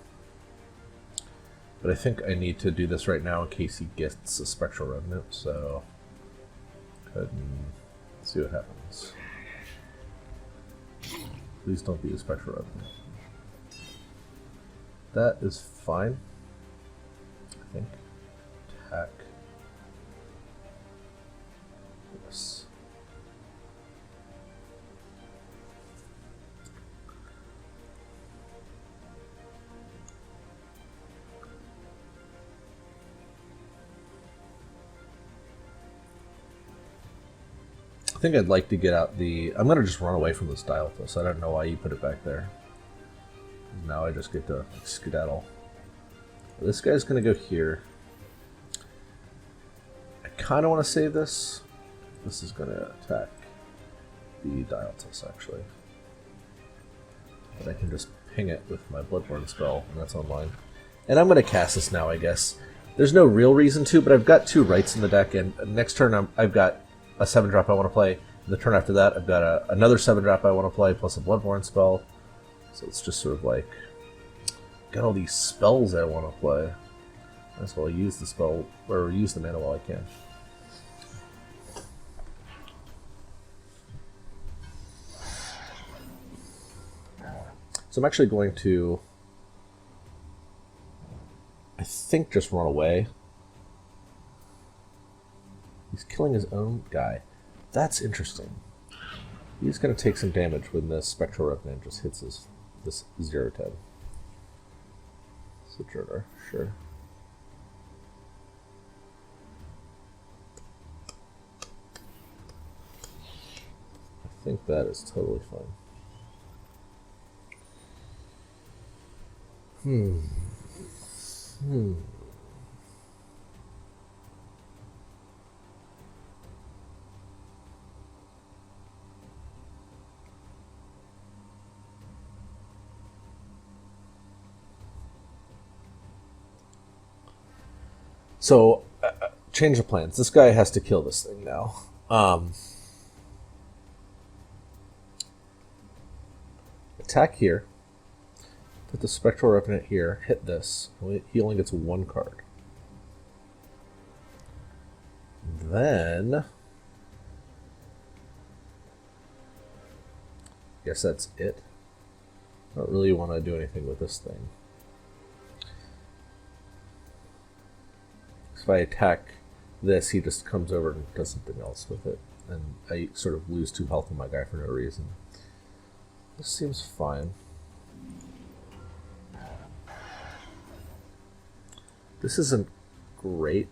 But I think I need to do this right now in case he gets a Spectral Remnant, so go ahead and see what happens. Please don't be a Spectral Remnant. That is fine, I think. Attack. Yes. I think I'd like to get out the... I'm going to just run away from this Duelyst. I don't know why you put it back there. Now I just get to skedaddle. This guy's going to go here. I kind of want to save this. This is going to attack the Duelyst, actually. But I can just ping it with my Bloodborne spell, and that's online. And I'm going to cast this now, I guess. There's no real reason to, but I've got 2 rights in the deck, and next turn I've got a 7-drop I want to play. The turn after that, I've got another 7-drop I want to play, plus a Bloodborne spell. So it's just sort of like, got all these spells I want to play. Might as well use the spell, or use the mana while I can. So I'm actually going to, I think, just run away. He's killing his own guy. That's interesting. He's going to take some damage when the Spectral Revenant just hits this 0/10. Sojourner, sure. I think that is totally fine. So, change of plans. This guy has to kill this thing now. Attack here. Put the Spectral Revenant here. Hit this. He only gets one card. Then... guess that's it. I don't really want to do anything with this thing. If I attack this, he just comes over and does something else with it. And I sort of lose 2 health on my guy for no reason. This seems fine. This isn't great.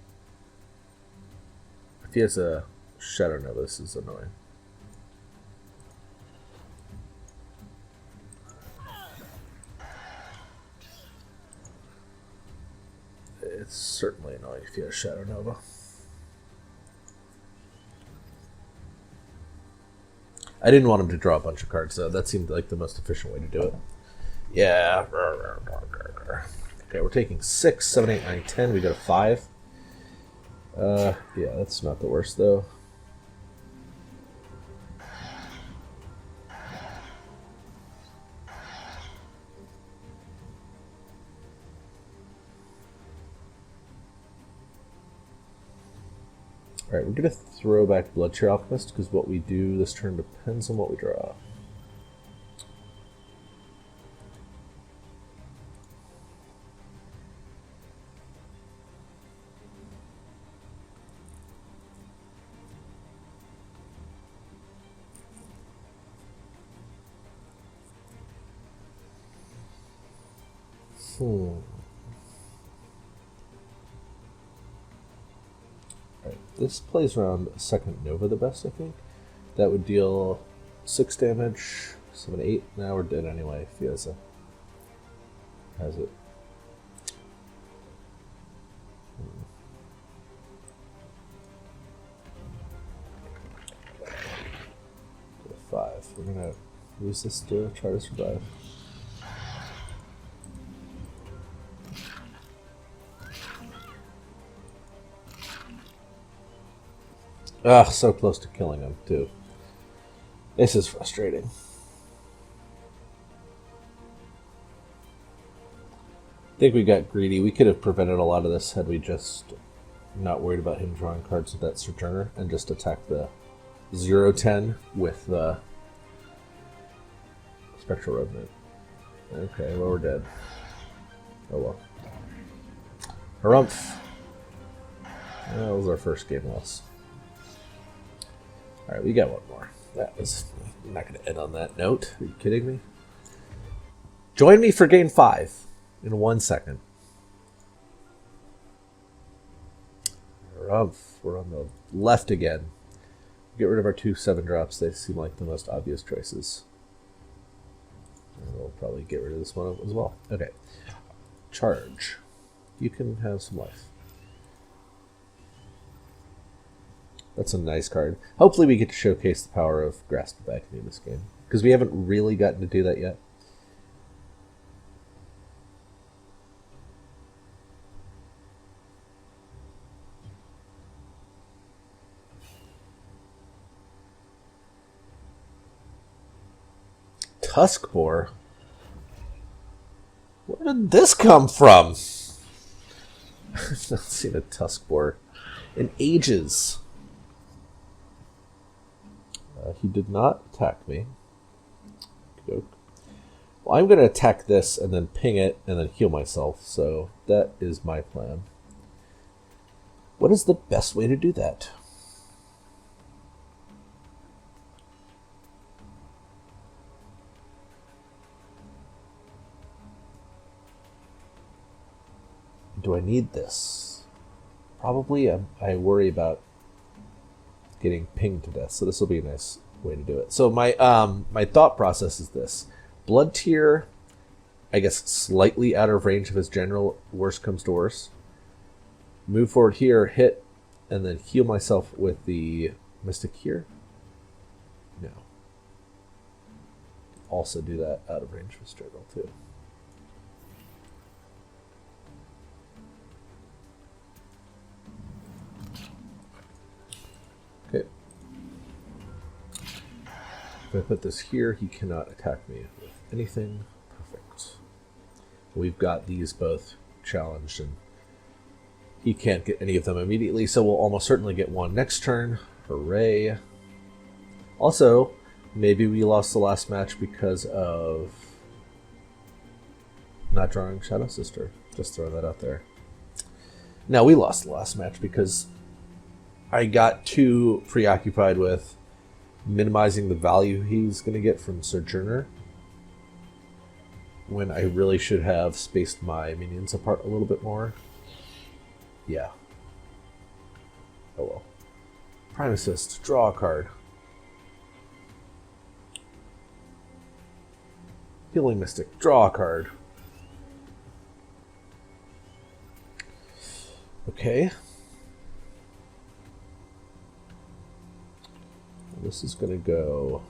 If he has a Shadow Nova, this is annoying. It's certainly annoying if you have Shadow Nova. I didn't want him to draw a bunch of cards, though. That seemed like the most efficient way to do it. Yeah. Okay, we're taking 6, 7, 8, 9, 10. We got a 5. Yeah, that's not the worst, though. Alright, we're going to throw back Bloodtear Alchemist, because what we do this turn depends on what we draw. This plays around second Nova the best, I think. That would deal 6 damage, 7, 8. Now we're dead anyway if he has it. To 5. We're gonna use this to try to survive. Ugh, so close to killing him, too. This is frustrating. I think we got greedy. We could have prevented a lot of this had we just not worried about him drawing cards with that Sojourner and just attack the 0-10 with the Spectral Revenant. Okay, well, we're dead. Oh well. Harumph. That was our first game loss. Alright, we got one more. I'm not going to end on that note. Are you kidding me? Join me for game 5 in 1 second. We're on the left again. Get rid of our 2 7-drops. They seem like the most obvious choices. And we'll probably get rid of this one as well. Okay. Charge. You can have some life. That's a nice card. Hopefully we get to showcase the power of Grasp of Agony in this game, because we haven't really gotten to do that yet. Tuskboar? Where did this come from? I've not seen a Tuskboar in ages. He did not attack me. Well, I'm going to attack this and then ping it and then heal myself. So that is my plan. What is the best way to do that? Do I need this? Probably. I worry about getting pinged to death, so this will be a nice way to do it. So my my thought process is this: Bloodtear, I guess, slightly out of range of his general. Worst comes to worst. Move forward here, hit, and then heal myself with the Mystic here. No. Also do that out of range with Struggle too. If I put this here, he cannot attack me with anything. Perfect. We've got these both challenged, and he can't get any of them immediately, so we'll almost certainly get one next turn. Hooray. Also, maybe we lost the last match because of not drawing Shadow Sister. Just throw that out there. Now, we lost the last match because I got too preoccupied with minimizing the value he's going to get from Sojourner when I really should have spaced my minions apart a little bit more. Yeah. Oh well. Prime Assist. Draw a card. Healing Mystic. Draw a card. Okay. This is going to go...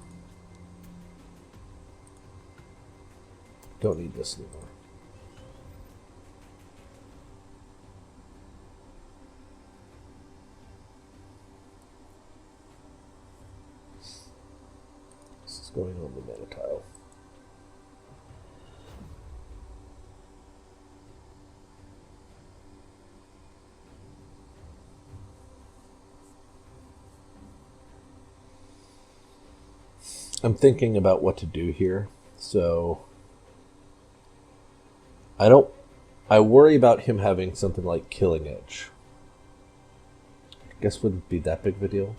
Don't need this anymore. This is going on the mana tile. I'm thinking about what to do here, so I worry about him having something like Killing Edge. I guess wouldn't be that big of a deal.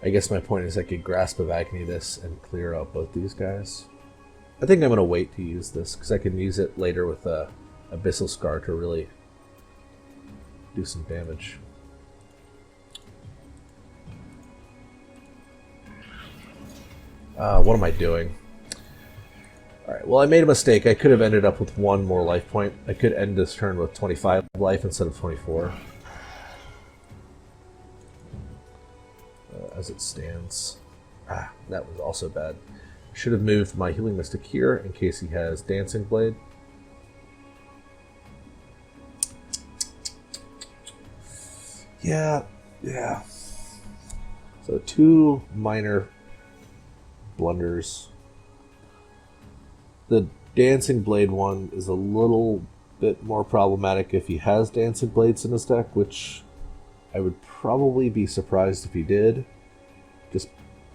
I guess my point is I could Grasp of Agony this and clear out both these guys. I think I'm going to wait to use this because I can use it later with a Abyssal Scar to really do some damage. What am I doing? Alright, well I made a mistake. I could have ended up with one more life point. I could end this turn with 25 life instead of 24. As it stands. That was also bad. Should have moved my Healing Mystic here in case he has Dancing Blade. Yeah. So 2 minor blunders. The Dancing Blade one is a little bit more problematic if he has Dancing Blades in his deck, which I would probably be surprised if he did, just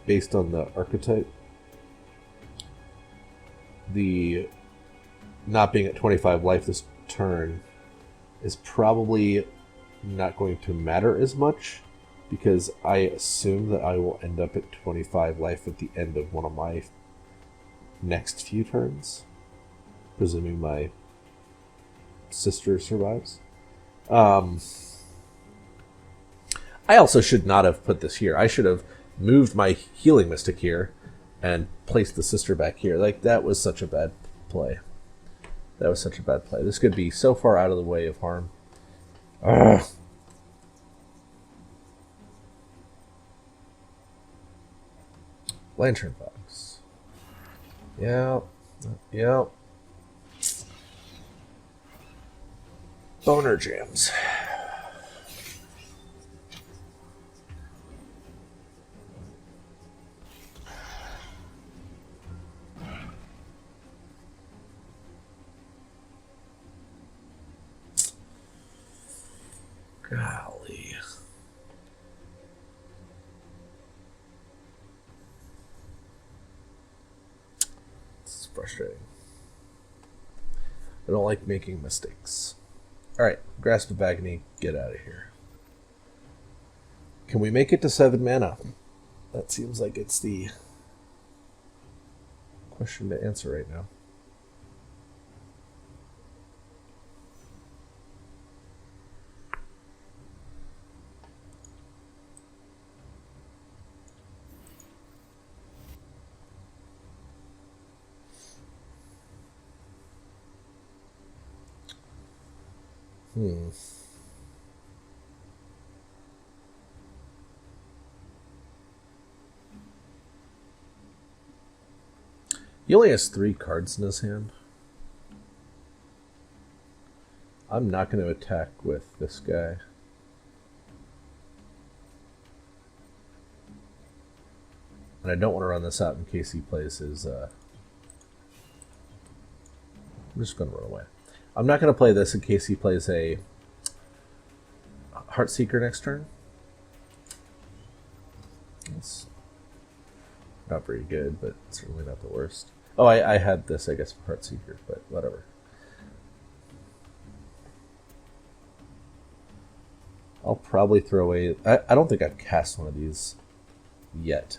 based on the archetype. The not being at 25 life this turn is probably not going to matter as much, because I assume that I will end up at 25 life at the end of one of my next few turns, presuming my sister survives. I also should not have put this here. I should have moved my Healing Mystic here and placed the sister back here. Like, that was such a bad play. That was such a bad play. This could be so far out of the way of harm. Ugh. Lantern Fox. Yep. Boner Jams. Golly. It's frustrating. I don't like making mistakes. Alright, Grasp of Agony, get out of here. Can we make it to 7 mana? That seems like it's the question to answer right now. He only has 3 cards in his hand. I'm not going to attack with this guy. And I don't want to run this out in case he plays his... I'm just going to run away. I'm not going to play this in case he plays a Heartseeker next turn. It's not very good, but certainly not the worst. Oh, I had this, I guess, for Heartseeker, but whatever. I'll probably throw away... I don't think I've cast one of these yet.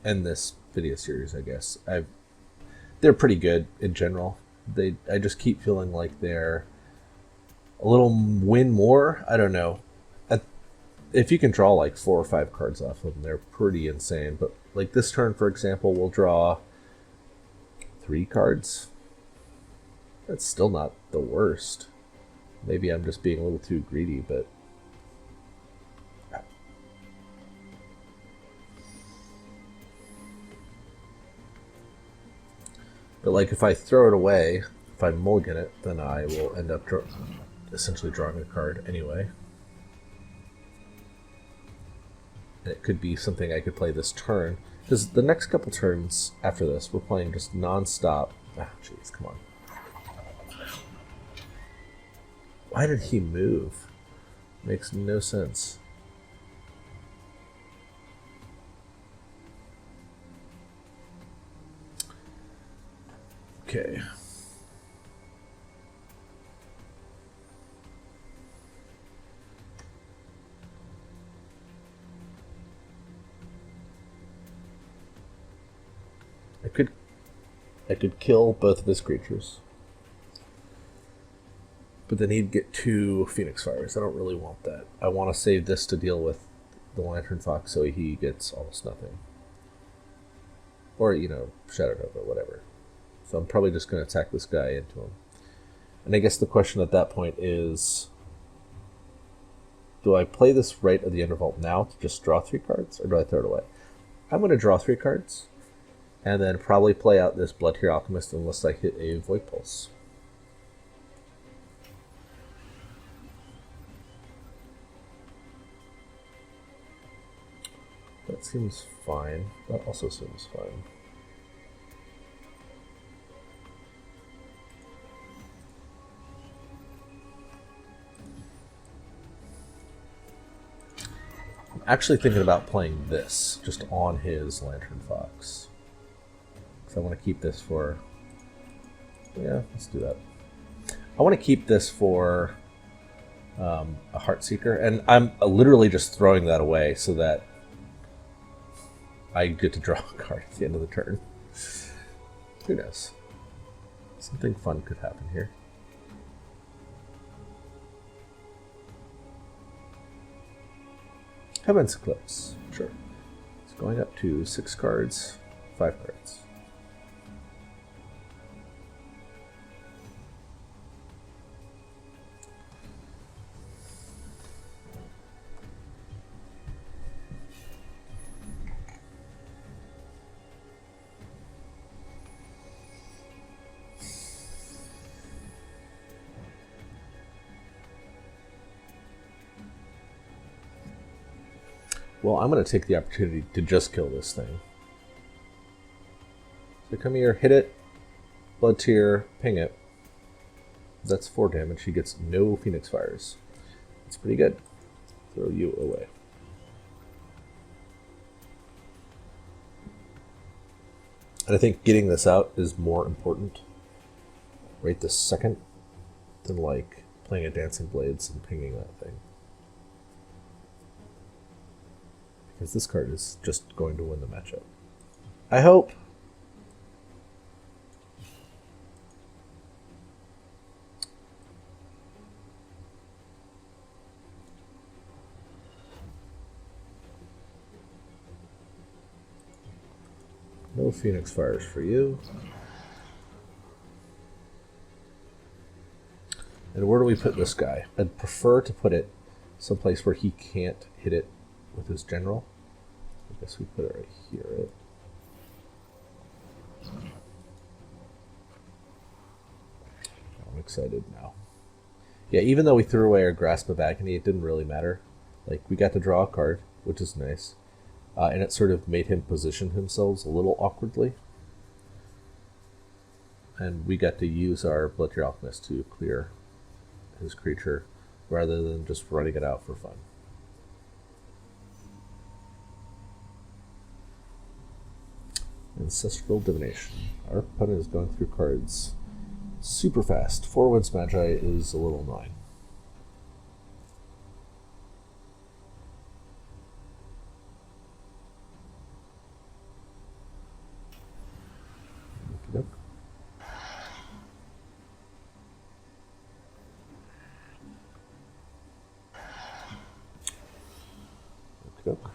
In this video series, I guess. They're pretty good in general. I just keep feeling like they're a little win more. I don't know. If you can draw like 4 or 5 cards off of them, they're pretty insane. But like this turn, for example, we'll draw 3 cards. That's still not the worst. Maybe I'm just being a little too greedy, but... But like if I throw it away, if I mulligan it, then I will end up essentially drawing a card anyway. And it could be something I could play this turn. Because the next couple turns after this, we're playing just non-stop. Ah, jeez, come on. Why did he move? Makes no sense. Okay. I could kill both of his creatures. But then he'd get 2 Phoenix Fires. I don't really want that. I want to save this to deal with the Lantern Fox so he gets almost nothing. Or, you know, Shadow Nova, whatever. So I'm probably just going to attack this guy into him. And I guess the question at that point is, do I play this right at the end of Vault now to just draw 3 cards, or do I throw it away? I'm going to draw 3 cards, and then probably play out this Blood Tear Alchemist unless I hit a Void Pulse. That seems fine. That also seems fine. I'm actually thinking about playing this just on his Lantern Fox. Because I want to keep this for... Yeah, let's do that. I want to keep this for a Heartseeker. And I'm literally just throwing that away so that I get to draw a card at the end of the turn. Who knows? Something fun could happen here. Heaven's Eclipse. Sure. It's going up to 6 cards, 5 cards. Well, I'm going to take the opportunity to just kill this thing. So come here, hit it, Blood Tear, ping it. That's 4 damage. He gets no Phoenix Fires. That's pretty good. Throw you away. And I think getting this out is more important right this second than like playing a Dancing Blades and pinging that thing. Because this card is just going to win the matchup. I hope. No Phoenix Fires for you. And where do we put this guy? I'd prefer to put it someplace where he can't hit it with his general. I guess we put it right here, right? I'm excited now. Yeah, even though we threw away our Grasp of Agony, it didn't really matter. Like, we got to draw a card, which is nice. And it sort of made him position himself a little awkwardly. And we got to use our Bloodtear Alchemist to clear his creature, rather than just running it out for fun. Ancestral Divination. Our opponent is going through cards super fast. 4 Winds Magi is a little annoying. Okey-doke. Okey-doke.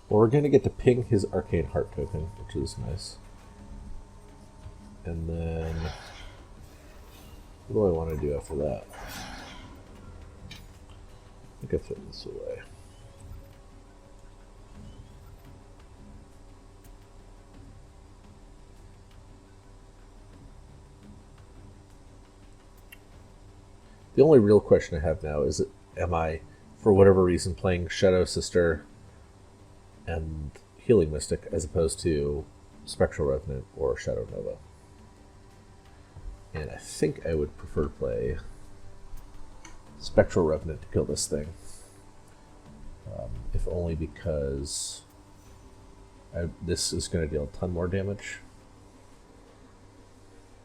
Well, we're going to get to ping his Arcane Heart token, which is nice. And then, what do I want to do after that? I think I throw this away. The only real question I have now is, am I, for whatever reason, playing Shadow Sister and Healing Mystic as opposed to Spectral Revenant or Shadow Nova? And I think I would prefer to play Spectral Revenant to kill this thing. If only because this is going to deal a ton more damage.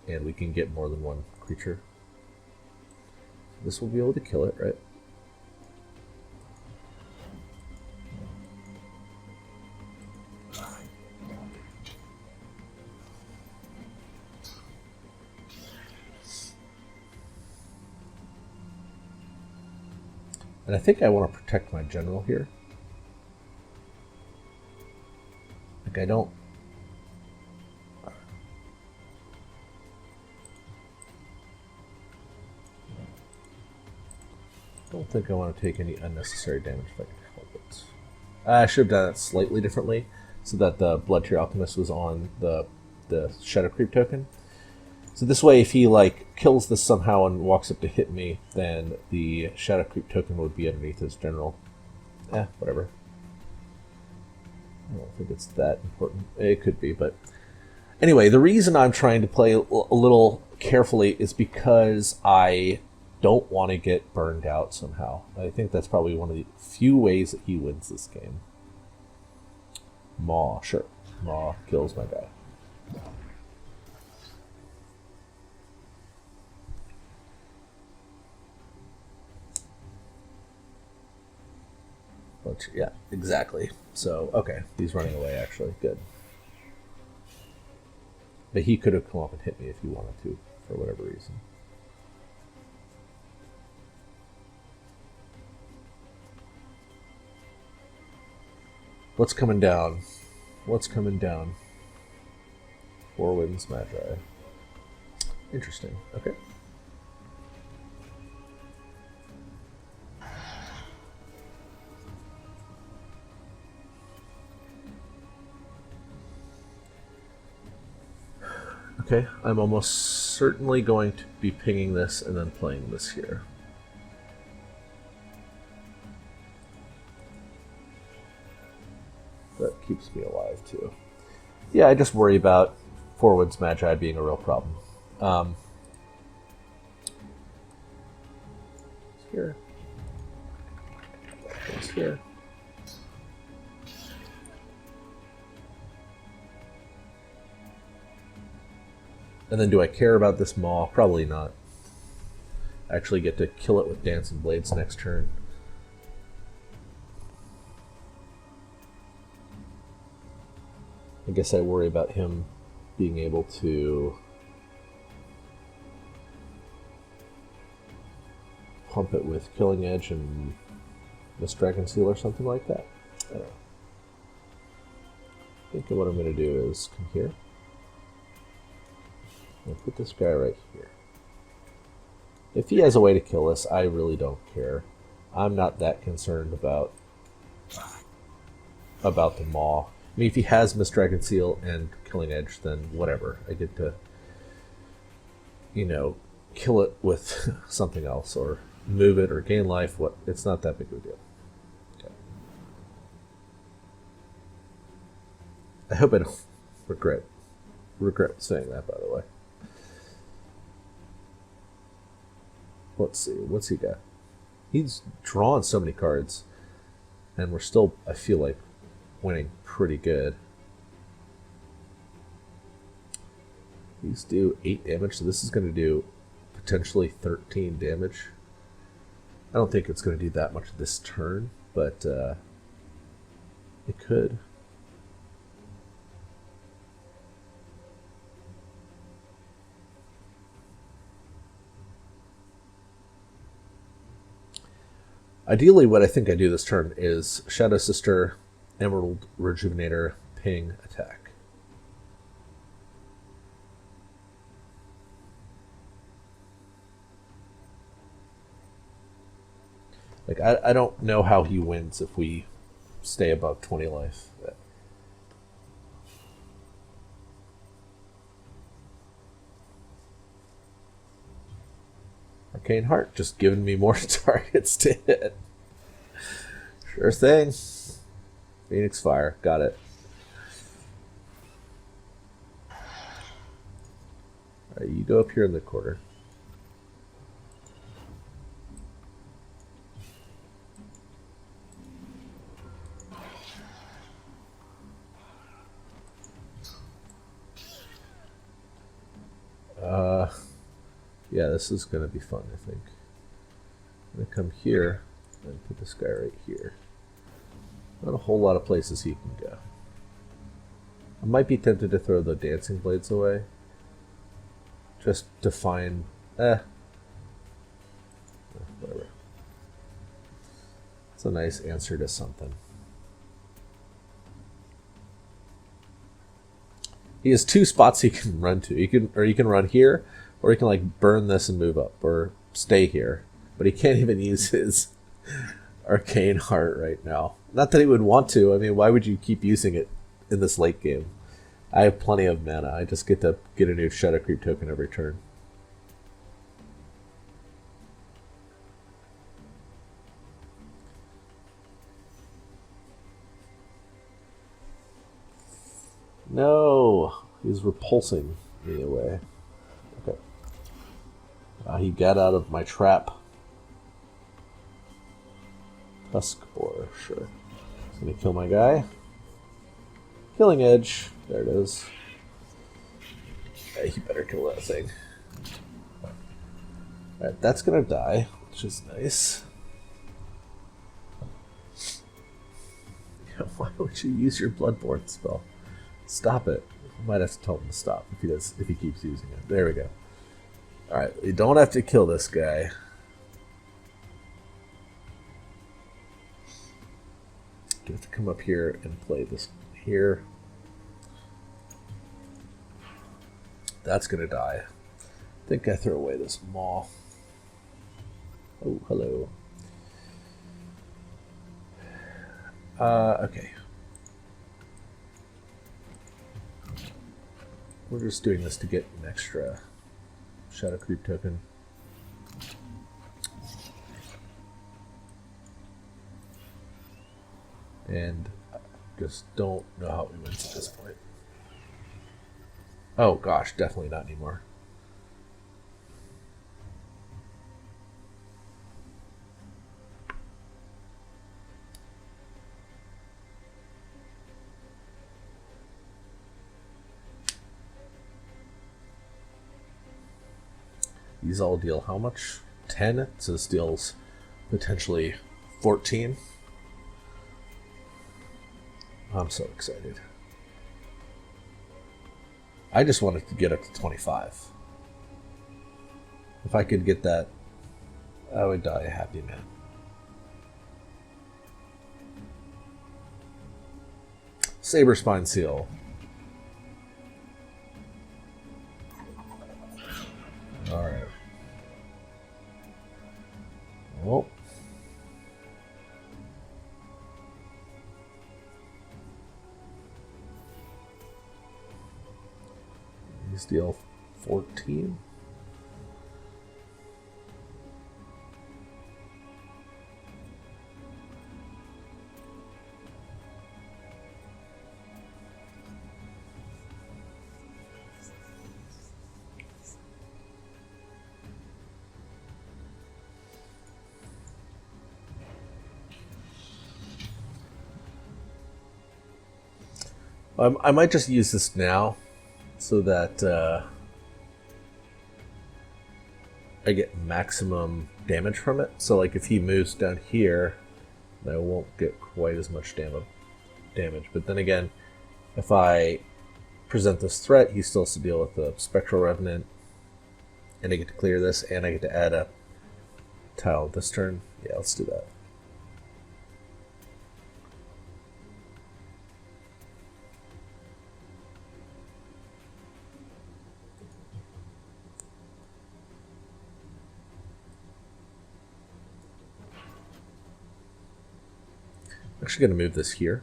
And we can get more than one creature. This will be able to kill it, right? And I think I want to protect my general here. Like, I don't think I want to take any unnecessary damage if I can help it. I should have done it slightly differently, so that the Bloodtear Alchemist was on the Shadow Creep token. So this way, if he like kills this somehow and walks up to hit me, then the Shadow Creep token would be underneath his general. Whatever. I don't think it's that important. It could be, but anyway, the reason I'm trying to play a little carefully is because I don't want to get burned out somehow. I think that's probably one of the few ways that he wins this game. Maw, sure. Maw kills my guy. But yeah, exactly. So, okay, he's running away actually. Good. But he could have come up and hit me if he wanted to, for whatever reason. What's coming down? What's coming down? 4 Winds Magi. Interesting. Okay. Okay, I'm almost certainly going to be pinging this and then playing this here. That keeps me alive too. Yeah, I just worry about 4 Winds Magi being a real problem. Here. It's here. And then do I care about this Maw? Probably not. I actually get to kill it with Dancing Blades next turn. I guess I worry about him being able to pump it with Killing Edge and Mist Dragon Seal or something like that. I don't know. I think what I'm going to do is come here. I'll put this guy right here. If he has a way to kill us, I really don't care. I'm not that concerned about the Maw. I mean, if he has Miss Dragon Seal and Killing Edge, then whatever. I get to, you know, kill it with something else, or move it, or gain life. What? It's not that big of a deal. Okay. I hope I don't regret saying that, by the way. Let's see, what's he got? He's drawn so many cards, and we're still, I feel like, winning pretty good. These do 8 damage, so this is going to do potentially 13 damage. I don't think it's going to do that much this turn, but it could. Ideally, what I think I do this turn is Shadow Sister, Emerald Rejuvenator, Ping, attack. Like, I don't know how he wins if we stay above 20 life. Arcane Heart, just giving me more targets to hit. Sure thing. Phoenix Fire, got it. Alright, you go up here in the corner. Yeah, this is going to be fun, I think. I'm going to come here and put this guy right here. Not a whole lot of places he can go. I might be tempted to throw the Dancing Blades away. Just to find... whatever. It's a nice answer to something. He has 2 spots he can run to. He can run here, or he can like burn this and move up, or stay here. But he can't even use his Arcane Heart right now. Not that he would want to. I mean, why would you keep using it in this late game? I have plenty of mana. I just get to get a new Shadow Creep token every turn. No, he's repulsing me away. Okay. He got out of my trap. Tusk Boar, sure. He's gonna kill my guy. Killing Edge. There it is. He better kill that thing. Alright, that's gonna die, which is nice. Why would you use your Bloodborne spell? Stop it. I might have to tell him to stop if he keeps using it. There we go. Alright, you don't have to kill this guy. You have to come up here and play this here. That's gonna die. I think I throw away this Maw. Oh, hello. Okay. We're just doing this to get an extra Shadow Creep token. And I just don't know how we win at this point. Oh gosh, definitely not anymore. These all deal how much? 10? So this deals potentially 14. I'm so excited. I just wanted to get up to 25. If I could get that, I would die a happy man. Saber Spine Seal. Alright. Well. He's deal 14. I might just use this now so that I get maximum damage from it. So like if he moves down here, I won't get quite as much damage. But then again, if I present this threat, he still has to deal with the Spectral Revenant, and I get to clear this, and I get to add a tile this turn. Yeah, let's do that. I'm actually going to move this here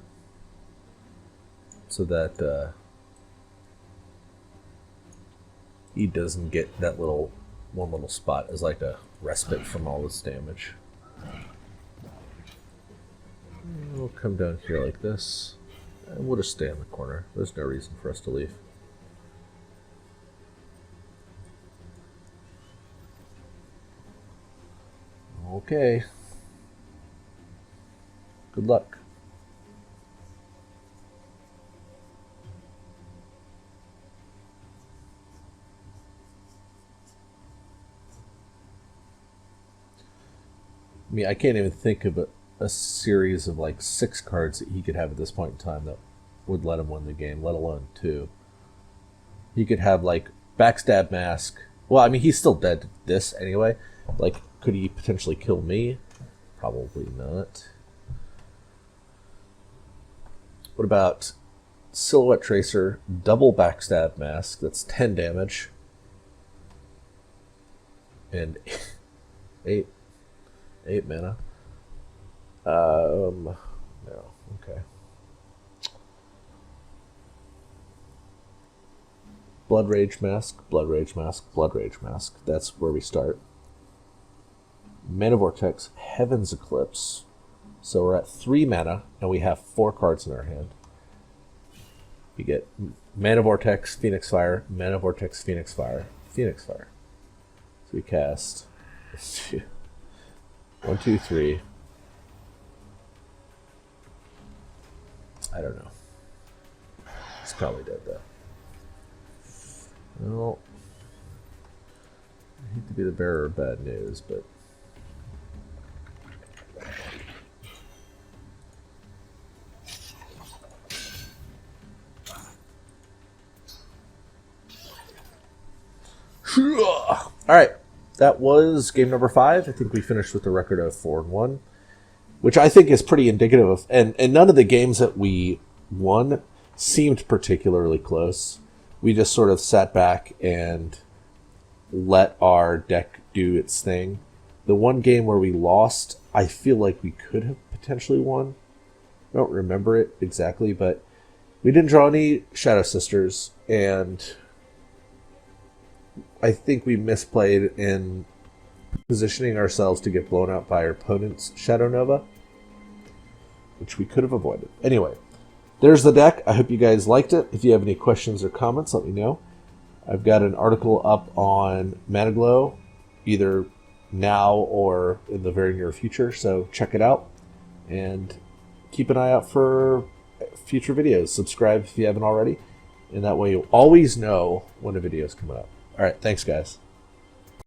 so that he doesn't get that one little spot as like a respite from all this damage. We'll come down here like this, and we'll just stay in the corner. There's no reason for us to leave. Okay. Good luck. I mean, I can't even think of a series of like 6 cards that he could have at this point in time that would let him win the game, let alone 2. He could have like Backstab Mask. Well, I mean, he's still dead to this anyway. Like, could he potentially kill me? Probably not. What about Silhouette Tracer, double Backstab Mask? That's 10 damage. And 8 mana. No, okay. Blood Rage Mask, Blood Rage Mask, Blood Rage Mask. That's where we start. Mana Vortex, Heaven's Eclipse. So we're at 3 mana, and we have 4 cards in our hand. We get Mana Vortex, Phoenix Fire, Mana Vortex, Phoenix Fire, Phoenix Fire. So we cast 1, 2, 3. I don't know. It's probably dead though. Well, I hate to be the bearer of bad news, but alright, that was game number 5. I think we finished with a record of 4-1, which I think is pretty indicative of, and none of the games that we won seemed particularly close. We just sort of sat back and let our deck do its thing. The one game where we lost, I feel like we could have potentially won. I don't remember it exactly, but we didn't draw any Shadow Sisters, and I think we misplayed in positioning ourselves to get blown out by our opponent's Shadow Nova, which we could have avoided. Anyway, there's the deck. I hope you guys liked it. If you have any questions or comments, let me know. I've got an article up on Mana Glow, either now or in the very near future, so check it out. And keep an eye out for future videos. Subscribe if you haven't already, and that way you'll always know when a video is coming up. All right, thanks, guys.